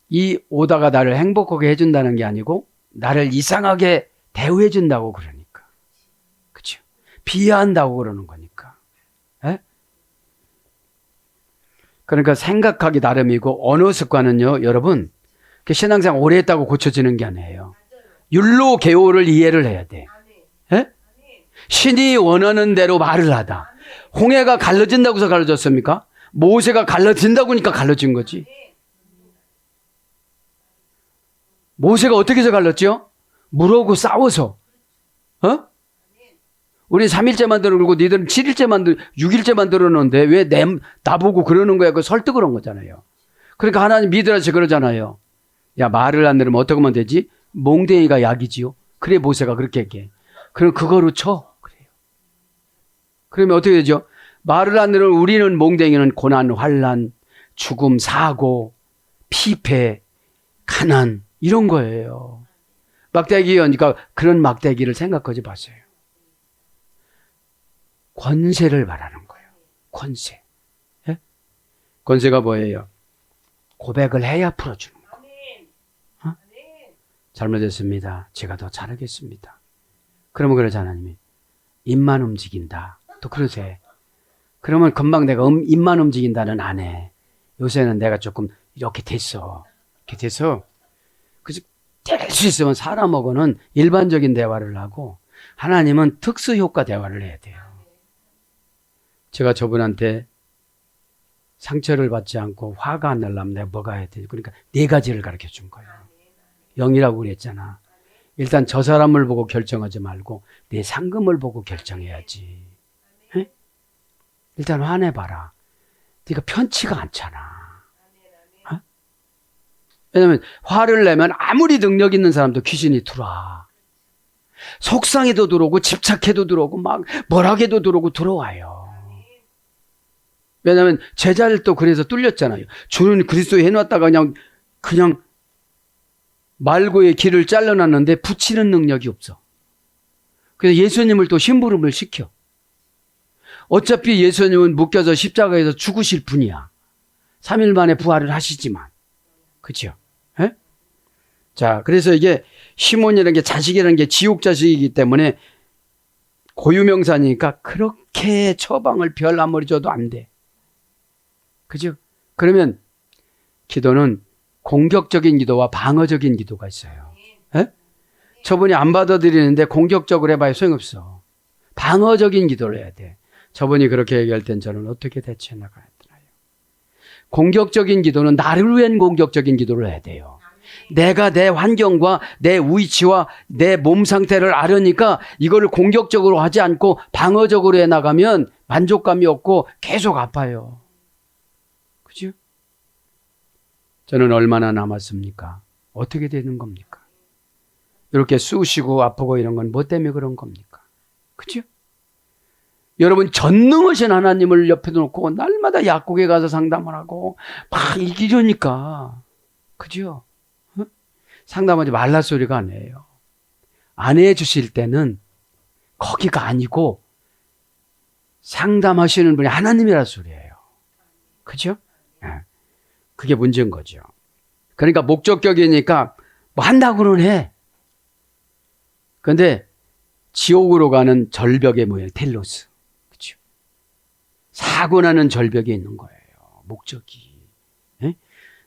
이 오다가 나를 행복하게 해준다는 게 아니고 나를 이상하게 대우해준다고 그러니까. 그죠? 비하한다고 그러는 거니까. 에? 그러니까 생각하기 나름이고 언어 습관은요, 여러분, 신앙생활 오래 했다고 고쳐지는 게 아니에요. 율로 계오를 이해를 해야 돼. 에? 신이 원하는 대로 말을 하다. 홍해가 갈라진다고 해서 갈라졌습니까? 모세가 갈라진다고 하니까 갈라진 거지. 모세가 어떻게 해서 갈랐죠? 물하고 싸워서. 어? 우리 3일째 만들어 놓고 니들은 7일째 만들어 6일째 만들어 놓는데 왜 나보고 그러는 거야? 그 설득을 한 거잖아요. 그러니까 하나님 믿으라지 그러잖아요. 야, 말을 안 들으면 어떻게 하면 되지? 몽댕이가 약이지요. 그래 모세가 그렇게 얘기해. 그럼 그거로 쳐. 그래요. 그러면 어떻게 되죠? 말을 안 들으면 우리는 몽댕이는 고난, 환난, 죽음, 사고, 피폐, 가난 이런 거예요. 막대기니까 그런 막대기를 생각하지 마세요. 권세를 말하는 거예요. 권세. 예? 권세가 뭐예요? 고백을 해야 풀어주는 거. 어? 잘못했습니다. 제가 더 잘하겠습니다. 그러면 그러지 하나님이 입만 움직인다. 또 그러세요. 그러면 금방 내가 입만 움직인다는 안 해. 요새는 내가 조금 이렇게 됐어. 이렇게 돼서 그래서 될 수 있으면 사람하고는 일반적인 대화를 하고 하나님은 특수효과 대화를 해야 돼요. 제가 저분한테 상처를 받지 않고 화가 안 나려면 내가 뭐가 해야 돼? 그러니까 4가지를 가르쳐 준 거예요. 0이라고 그랬잖아. 일단 저 사람을 보고 결정하지 말고 내 상금을 보고 결정해야지. 일단 화내봐라. 네가 편치가 않잖아. 어? 왜냐면 화를 내면 아무리 능력 있는 사람도 귀신이 들어와. 속상해도 들어오고 집착해도 들어오고 막 뭐라게도 들어와요. 왜냐하면 제자를 또 그래서 뚫렸잖아요. 주는 그리스도에 해놨다가 그냥 말고의 길을 잘라놨는데 붙이는 능력이 없어. 그래서 예수님을 또 심부름을 시켜. 어차피 예수님은 묶여서 십자가에서 죽으실 분이야. 3일 만에 부활을 하시지만. 그렇죠? 예? 자, 그래서 이게 시몬이라는 게 자식이라는 게 지옥 자식이기 때문에 고유명사니까 그렇게 처방을 별 아무리 줘도 안 돼. 그죠? 그러면 기도는 공격적인 기도와 방어적인 기도가 있어요. 예? 저분이 안 받아들이는데 공격적으로 해봐야 소용없어. 방어적인 기도를 해야 돼. 저분이 그렇게 얘기할 땐 저는 어떻게 대처해 나가야 되나요? 공격적인 기도는 나를 위한 공격적인 기도를 해야 돼요. 내가 내 환경과 내 위치와 내 몸 상태를 알으니까 이거를 공격적으로 하지 않고 방어적으로 해나가면 만족감이 없고 계속 아파요. 그죠? 저는 얼마나 남았습니까? 어떻게 되는 겁니까? 이렇게 쑤시고 아프고 이런 건 뭐 때문에 그런 겁니까? 그죠? 여러분 전능하신 하나님을 옆에 놓고 날마다 약국에 가서 상담을 하고 막 이러니까 그죠? 상담하지 말라 소리가 아니에요. 안 해주실 때는 거기가 아니고 상담하시는 분이 하나님이라 소리예요. 그죠? 그게 문제인 거죠. 그러니까 목적격이니까 뭐 한다고는 해. 그런데 지옥으로 가는 절벽의 모양, 텔로스. 그죠? 사고 나는 절벽에 있는 거예요. 목적이. 예?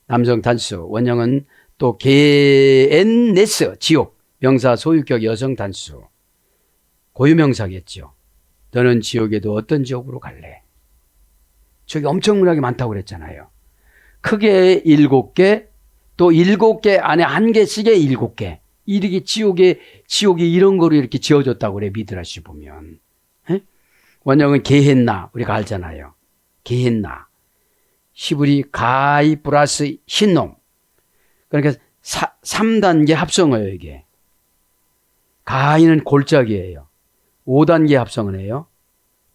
남성 단수, 원형은 또 게엔네스, 지옥. 명사 소유격 여성 단수. 고유명사겠죠. 너는 지옥에도 어떤 지옥으로 갈래? 저기 엄청나게 많다고 그랬잖아요. 크게 7개, 또 7개 안에 1개씩의 7개. 이렇게 지옥이 이런 거로 이렇게 지어졌다고 그래, 미드라시 보면. 에? 원형은 게헨나, 우리가 알잖아요. 게헨나. 히브리 가이 플러스 흰놈. 그러니까 3단계 합성어예요, 이게. 가이는 골짜기예요. 5단계 합성을 해요.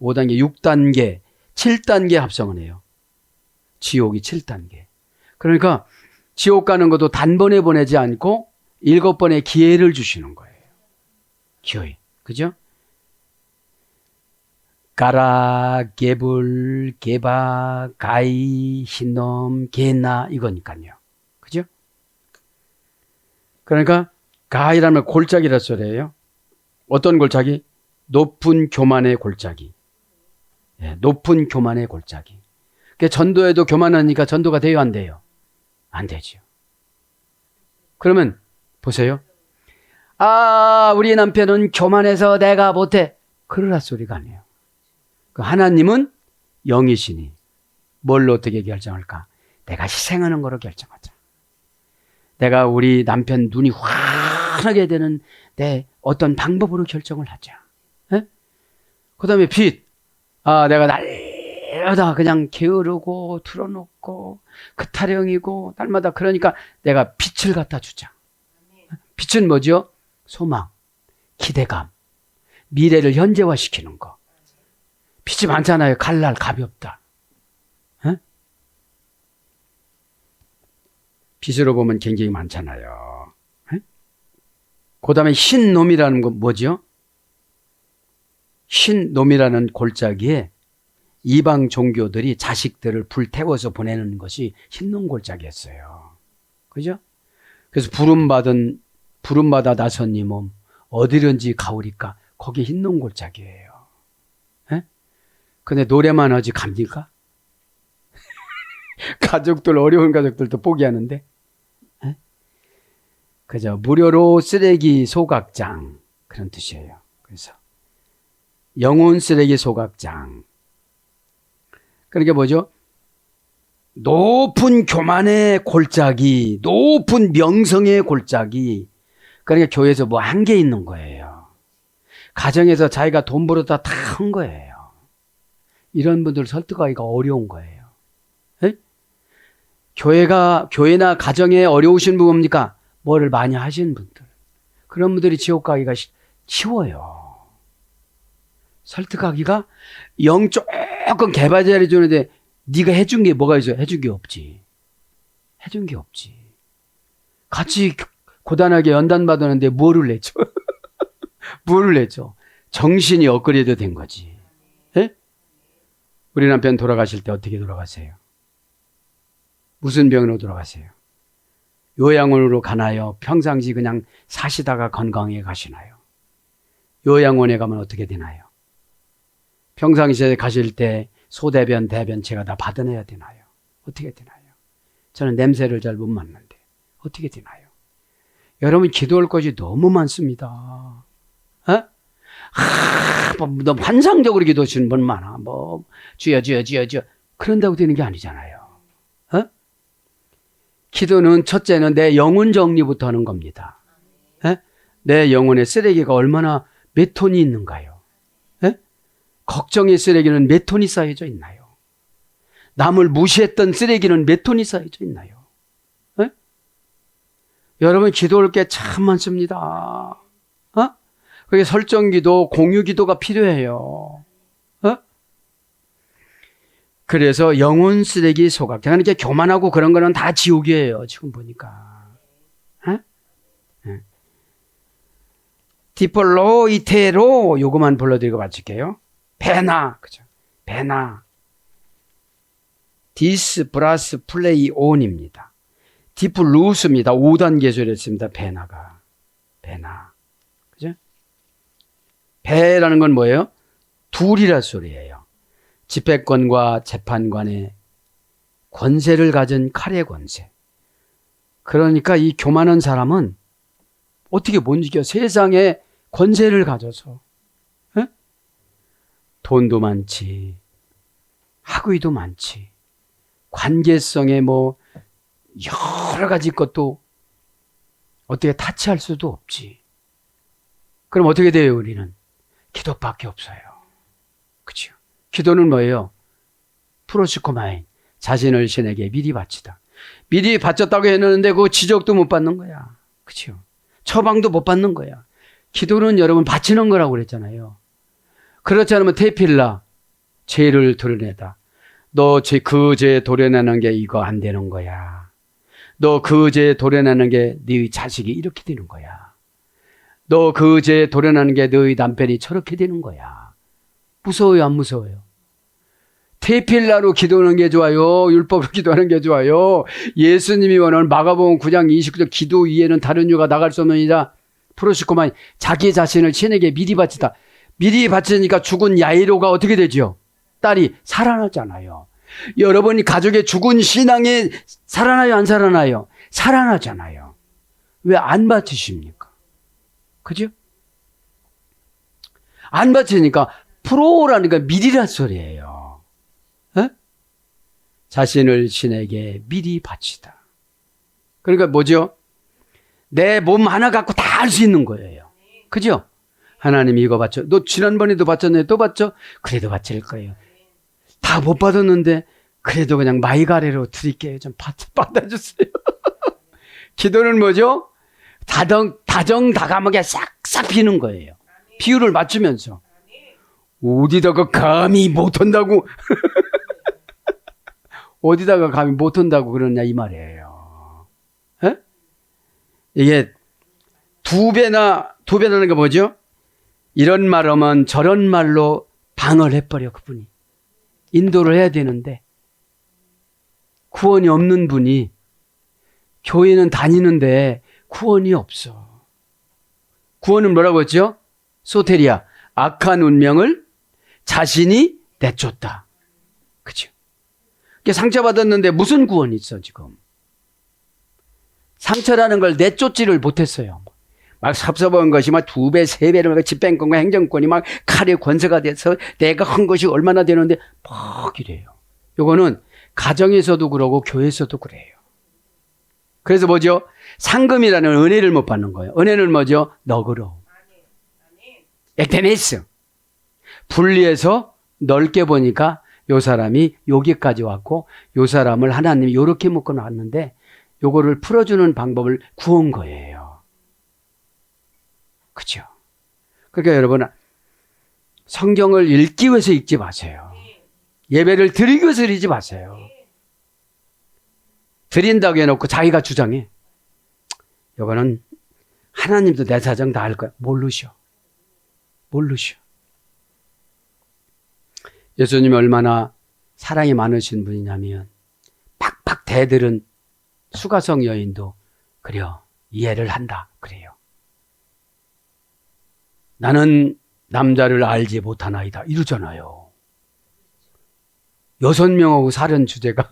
5단계, 6단계, 7단계 합성을 해요. 지옥이 7단계. 그러니까 지옥 가는 것도 단번에 보내지 않고 7번의 기회를 주시는 거예요. 기회. 그죠? 가라, 개불, 개바, 가이, 흰놈, 게나 이거니까요. 그죠? 그러니까 가이라면 골짜기라 소리예요. 어떤 골짜기? 높은 교만의 골짜기. 예, 높은 교만의 골짜기. 전도에도 교만하니까 전도가 돼요, 안 돼요? 안 되죠. 그러면 보세요. 아, 우리 남편은 교만해서 내가 못해. 그러라 소리가 아니에요. 하나님은 영이시니 뭘로 어떻게 결정할까? 내가 희생하는 거로 결정하자. 내가 우리 남편 눈이 환하게 되는 내 어떤 방법으로 결정을 하자. 예? 그 다음에 빛. 아, 내가 날마다 그냥 게으르고 틀어놓고 그 타령이고 날마다 그러니까 내가 빛을 갖다 주자. 빛은 뭐죠? 소망, 기대감, 미래를 현재화시키는 거. 빛이 많잖아요. 칼날 가볍다. 에? 빛으로 보면 굉장히 많잖아요. 그 다음에 흰놈이라는 건 뭐죠? 흰놈이라는 골짜기에 이방 종교들이 자식들을 불태워서 보내는 것이 흰놈 골짜기였어요. 그죠? 그래서 부름받아 나선 이 몸 어디든지 가오리까 거기 흰놈 골짜기예요. 근데 노래만 하지 갑니까? 가족들 어려운 가족들도 포기하는데 그죠? 무료로 쓰레기 소각장 그런 뜻이에요. 그래서 영혼 쓰레기 소각장. 그러니까 뭐죠? 높은 교만의 골짜기, 높은 명성의 골짜기. 그러니까 교회에서 뭐 한 게 있는 거예요. 가정에서 자기가 돈 벌었다 다 한 거예요. 이런 분들 설득하기가 어려운 거예요. 에? 교회나 가정에 어려우신 분 뭡니까? 뭐를 많이 하신 분들. 그런 분들이 지옥 가기가 쉬워요. 설득하기가 영 조금 개발자리 주는데 네가 해준 게 뭐가 있어? 해준 게 없지. 해준 게 없지. 같이 고단하게 연단 받았는데 뭐를 내죠? 뭐를 내죠? 정신이 업그레이드 된 거지. 예? 우리 남편 돌아가실 때 어떻게 돌아가세요? 무슨 병으로 돌아가세요? 요양원으로 가나요? 평상시 그냥 사시다가 건강해 가시나요? 요양원에 가면 어떻게 되나요? 평상시에 가실 때 소대변, 대변체가 다 받아내야 되나요? 어떻게 되나요? 저는 냄새를 잘 못 맡는데 어떻게 되나요? 여러분 기도할 것이 너무 많습니다. 어? 너무 환상적으로 기도하시는 분 많아. 뭐 주여 주여 주여 주여 그런다고 되는 게 아니잖아요. 어? 기도는 첫째는 내 영혼 정리부터 하는 겁니다. 에? 내 영혼의 쓰레기가 얼마나 몇 톤이 있는가요? 에? 걱정의 쓰레기는 몇 톤이 쌓여져 있나요? 남을 무시했던 쓰레기는 몇 톤이 쌓여져 있나요? 에? 여러분 기도할 게 참 많습니다. 어? 그게 설정기도 공유기도가 필요해요. 어? 그래서 영혼 쓰레기 소각. 제가 이렇게 교만하고 그런 거는 다 지옥이에요. 지금 보니까. 디폴로 이테로 요거만 불러드리고 마칠게요. 베나. 그죠? 베나. 디스 플러스 플레이 온입니다. 디플루스입니다. 5단계소리 했습니다. 베나가. 베나. 그죠? 베라는 건 뭐예요? 둘이라 소리예요. 집회권과 재판관의 권세를 가진 칼의 권세. 그러니까 이 교만한 사람은 어떻게 못 이겨? 세상에 권세를 가져서. 에? 돈도 많지. 학위도 많지. 관계성에 뭐 여러 가지 것도 어떻게 타치할 수도 없지. 그럼 어떻게 돼요, 우리는? 기도밖에 없어요. 그렇죠? 기도는 뭐예요? 프로시코마인, 자신을 신에게 미리 바치다. 미리 바쳤다고 해놓는데 그 지적도 못 받는 거야. 그렇죠? 처방도 못 받는 거야. 기도는 여러분 바치는 거라고 그랬잖아요. 그렇지 않으면 테필라, 죄를 드러내다. 너 그 죄 도려내는 게 이거 안 되는 거야. 너 그 죄 도려내는 게 네 자식이 이렇게 되는 거야. 너 그 죄 도려내는 게 너희 남편이 저렇게 되는 거야. 무서워요, 안 무서워요? 테필라로 기도하는 게 좋아요? 율법으로 기도하는 게 좋아요? 예수님이 원하는 마가복음 9장 29절 기도 위에는 다른 이유가 나갈 수 없느니라. 프로시코만 자기 자신을 신에게 미리 바치다. 미리 바치니까 죽은 야이로가 어떻게 되죠? 딸이 살아나잖아요. 여러분이 가족의 죽은 신앙에 살아나요, 안 살아나요? 살아나잖아요. 왜 안 바치십니까? 그죠? 안 바치니까 프로라니까 미리란 소리예요. 에? 자신을 신에게 미리 바치다. 그러니까 뭐죠? 내 몸 하나 갖고 다 할 수 있는 거예요. 그죠? 하나님이 이거 바쳐. 너 지난번에도 바쳤네. 또 바쳐? 그래도 바칠 거예요. 다 못 받았는데 그래도 그냥 마이가레로 드릴게요. 좀 받아주세요. 기도는 뭐죠? 다정다감하게 싹싹 비는 거예요. 비율을 맞추면서. 어디다가 감히 못한다고 어디다가 감히 못한다고 그러냐 이 말이에요. 에? 이게 두 배나는 게 뭐죠? 이런 말 하면 저런 말로 방을 해버려 그분이. 인도를 해야 되는데 구원이 없는 분이 교회는 다니는데 구원이 없어. 구원은 뭐라고 했죠? 소테리아, 악한 운명을 자신이 내쫓다. 그죠? 상처받았는데 무슨 구원이 있어 지금? 상처라는 걸 내쫓지를 못했어요. 막 섭섭한 것이 막 2배, 3배를 집행권과 행정권이 막 칼의 권세가 돼서 내가 한 것이 얼마나 되는데 막 이래요. 요거는 가정에서도 그러고 교회에서도 그래요. 그래서 뭐죠? 상금이라는 은혜를 못 받는 거예요. 은혜는 뭐죠? 너그러움. 액테네스. 분리해서 넓게 보니까 요 사람이 여기까지 왔고 요 사람을 하나님이 요렇게 묶어 놨는데 요거를 풀어주는 방법을 구한 거예요. 그죠? 그러니까 여러분, 성경을 읽기 위해서 읽지 마세요. 예배를 드리기 위해서 드리지 마세요. 드린다고 해놓고 자기가 주장해. 이거는 하나님도 내 사정 다 알 거야. 모르셔. 예수님이 얼마나 사랑이 많으신 분이냐면 팍팍 대들은 수가성 여인도 그래요. 이해를 한다. 그래요. 나는 남자를 알지 못하나이다. 이러잖아요. 6명하고 살은 주제가.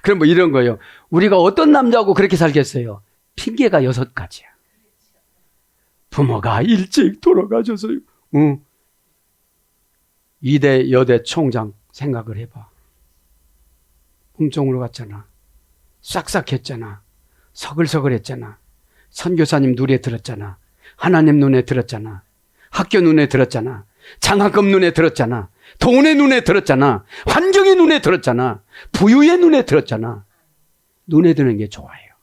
그럼 뭐 이런 거예요. 우리가 어떤 남자하고 그렇게 살겠어요? 핑계가 6가지야. 부모가 일찍 돌아가셔서요. 2대 여대 총장 생각을 해봐. 궁정으로 갔잖아. 싹싹했잖아. 서글서글했잖아. 선교사님 눈에 들었잖아. 하나님 눈에 들었잖아. 학교 눈에 들었잖아. 장학금 눈에 들었잖아. 돈의 눈에 들었잖아. 환경의 눈에 들었잖아. 부유의 눈에 들었잖아. 눈에 드는 게 좋아요.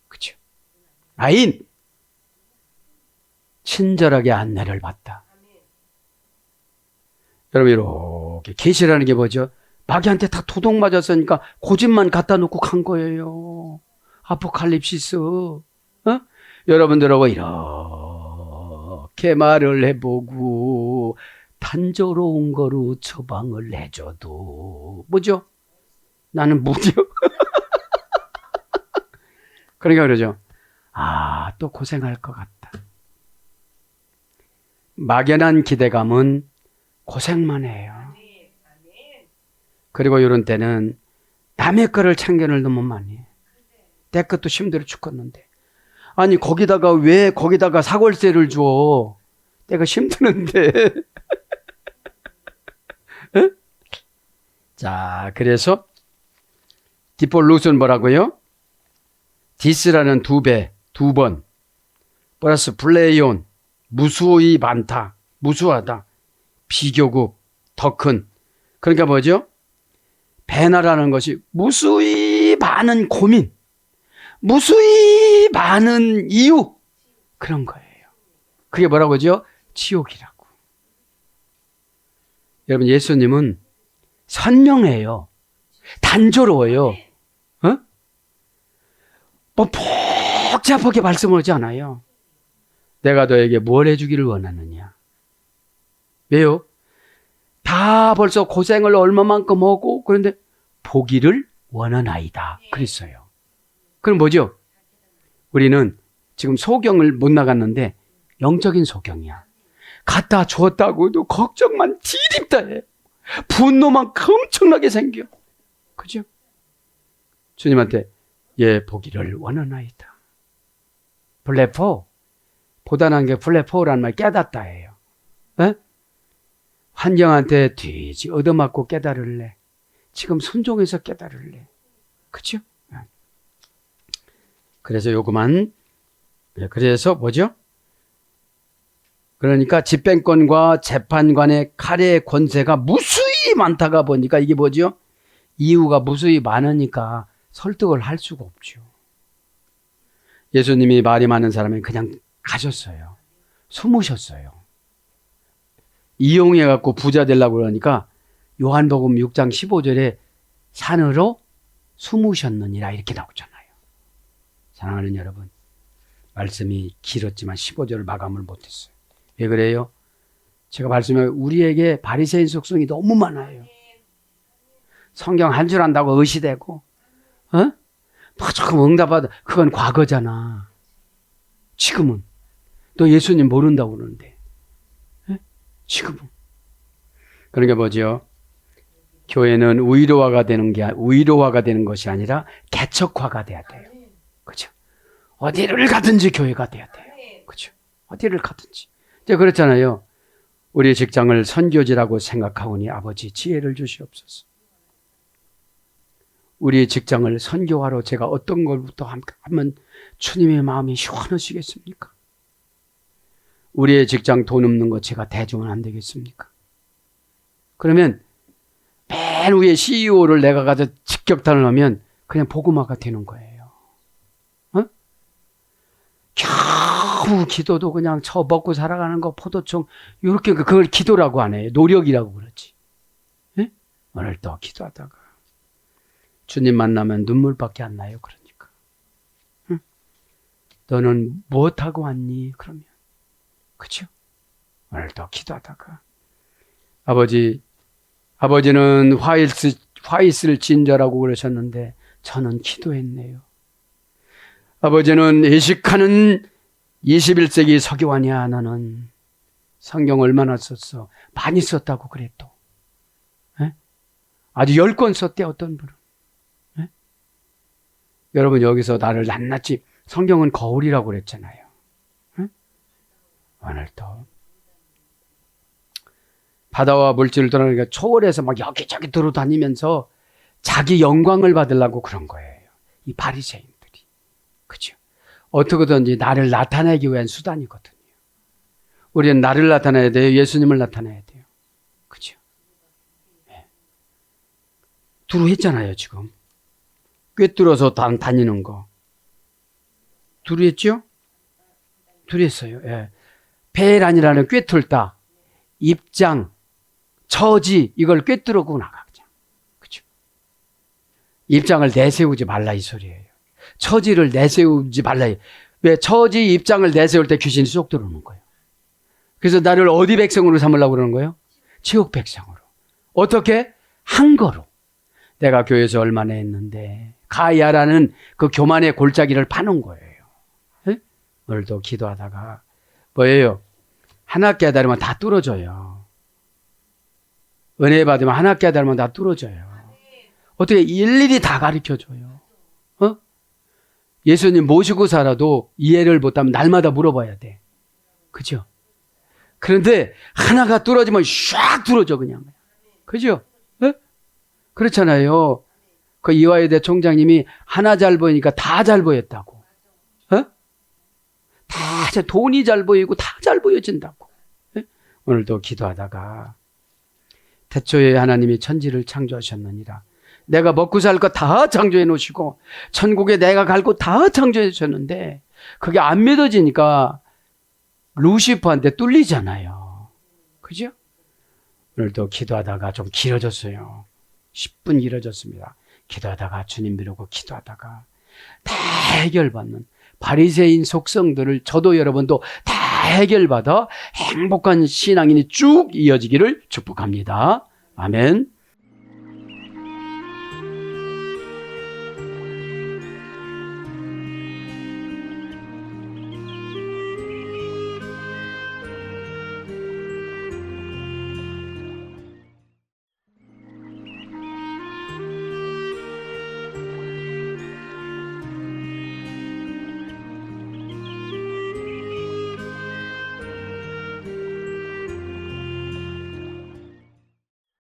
그렇죠? 아인 친절하게 안내를 받다. 여러분 이렇게 계시라는 게 뭐죠? 마귀한테 다 도둑 맞았으니까 고집만 갖다 놓고 간 거예요. 아포칼립시스. 여러분들하고 이렇게 말을 해보고 단조로운 거로 처방을 해줘도 뭐죠? 나는 무디요. 그러니까 그러죠. 또 고생할 것 같다. 막연한 기대감은 고생만 해요. 그리고 이런 때는 남의 거를 참견을 너무 많이 해. 내 것도 힘들어 죽겠는데. 아니 거기다가 왜 거기다가 사골세를 줘? 내가 힘드는데. 자, 그래서 디폴루스는 뭐라고요? 디스라는 2배, 2번 플러스 플레이온, 무수히 많다, 무수하다, 비교급, 더 큰. 그러니까 뭐죠? 배나라는 것이 무수히 많은 고민, 무수히 많은 이유, 그런 거예요. 그게 뭐라고 하죠? 지옥이라고. 여러분, 예수님은 선명해요. 단조로워요. 뭐 복잡하게 말씀하지 않아요. 내가 너에게 뭘 해주기를 원하느냐. 왜요? 다 벌써 고생을 얼마만큼 하고 그런데 보기를 원하나이다. 그랬어요. 그럼 뭐죠? 우리는 지금 소경을 못 나갔는데 영적인 소경이야. 갖다 줬다고도 걱정만 디립다 해. 분노만 엄청나게 생겨. 그죠? 주님한테 보기를 원하나이다. 블레포. 보다는 게 블레포라는 말 깨닫다예요. 환경한테 뒤지 얻어맞고 깨달을래. 지금 순종해서 깨달을래. 그죠? 그래서 요구만. 그래서 뭐죠? 그러니까 집행권과 재판관의 칼의 권세가 무수히 많다가 보니까 이게 뭐죠? 이유가 무수히 많으니까 설득을 할 수가 없죠. 예수님이 말이 많은 사람은 그냥 가셨어요. 숨으셨어요. 이용해갖고 부자 되려고 그러니까 요한복음 6장 15절에 산으로 숨으셨느니라 이렇게 나오잖아요. 사랑하는 여러분, 말씀이 길었지만 15절을 마감을 못했어요. 왜 그래요? 제가 말씀해 우리에게 바리새인 속성이 너무 많아요. 성경 한 줄 안다고 의시되고 뭐 조금 응답하다. 그건 과거잖아. 지금은. 너 예수님 모른다고 그러는데. 지금은. 그러니까 뭐죠? 교회는 의료화가 되는 것이 아니라 개척화가 돼야 돼요. 그죠? 어디를 가든지 교회가 돼야 돼요. 그죠? 어디를 가든지. 이제 그렇잖아요. 우리의 직장을 선교지라고 생각하오니 아버지 지혜를 주시옵소서. 우리의 직장을 선교하러 제가 어떤 걸부터 하면 주님의 마음이 시원하시겠습니까? 우리의 직장 돈 없는 거 제가 대주면 안 되겠습니까? 그러면 맨 위에 CEO를 내가 가서 직격탄을 하면 그냥 보고마가 되는 거예요. 어? 겨우 기도도 그냥 저 먹고 살아가는 거 포도청 이렇게 그걸 기도라고 안 해요. 노력이라고 그러지. 예? 오늘 또 기도하다가 주님 만나면 눈물밖에 안 나요. 그러니까. 응? 너는 무엇하고 왔니? 그러면. 그렇죠? 오늘 또 기도하다가 아버지는 화이스를 진저라고 그러셨는데 저는 기도했네요. 아버지는 예식하는 21세기 서기관이야. 너는 성경 얼마나 썼어? 많이 썼다고 그래 또. 에? 아주 10권 썼대 어떤 분은. 에? 여러분 여기서 나를 낱낱이 성경은 거울이라고 그랬잖아요. 에? 오늘 또 바다와 물질을 떠나니까 초월해서 막 여기저기 돌아다니면서 자기 영광을 받으려고 그런 거예요. 이 바리새인들이. 그죠? 어떻게든지 나를 나타내기 위한 수단이거든요. 우리는 나를 나타내야 돼요? 예수님을 나타내야 돼요? 그죠? 네. 두루 했잖아요, 지금. 꿰뚫어서 다니는 거. 두루 했죠? 두루 했어요. 예. 베란이라는 꿰뚫다. 입장. 처지 이걸 꿰뚫고 나가자. 그렇죠? 입장을 내세우지 말라 이 소리예요. 처지를 내세우지 말라. 왜 처지 입장을 내세울 때 귀신이 쏙 들어오는 거예요. 그래서 나를 어디 백성으로 삼으려고 그러는 거예요? 지옥 백성으로. 어떻게? 한 거로. 내가 교회에서 얼마나 했는데 가야라는 그 교만의 골짜기를 파는 거예요. 네? 오늘도 기도하다가 뭐예요? 하나 깨달으면 다 뚫어져요. 은혜 받으면 하나 깨달으면 다 뚫어져요. 어떻게 일일이 다 가르쳐줘요. 어? 예수님 모시고 살아도 이해를 못하면 날마다 물어봐야 돼. 그죠? 그런데 하나가 뚫어지면 샥 뚫어져 그냥. 그죠? 어? 그렇잖아요. 그 이화여대 총장님이 하나 잘 보이니까 다 잘 보였다고. 어? 다 돈이 잘 보이고 다 잘 보여진다고. 어? 오늘도 기도하다가 태초에 하나님이 천지를 창조하셨느니라. 내가 먹고 살 거 다 창조해 놓으시고 천국에 내가 갈 곳 다 창조해 주셨는데 그게 안 믿어지니까 루시퍼한테 뚫리잖아요. 그죠? 오늘도 기도하다가 좀 길어졌어요. 10분 길어졌습니다. 기도하다가 주님 비르고 기도하다가 다 해결받는 바리새인 속성들을 저도 여러분도 다 해결받아 행복한 신앙인이 쭉 이어지기를 축복합니다. 아멘.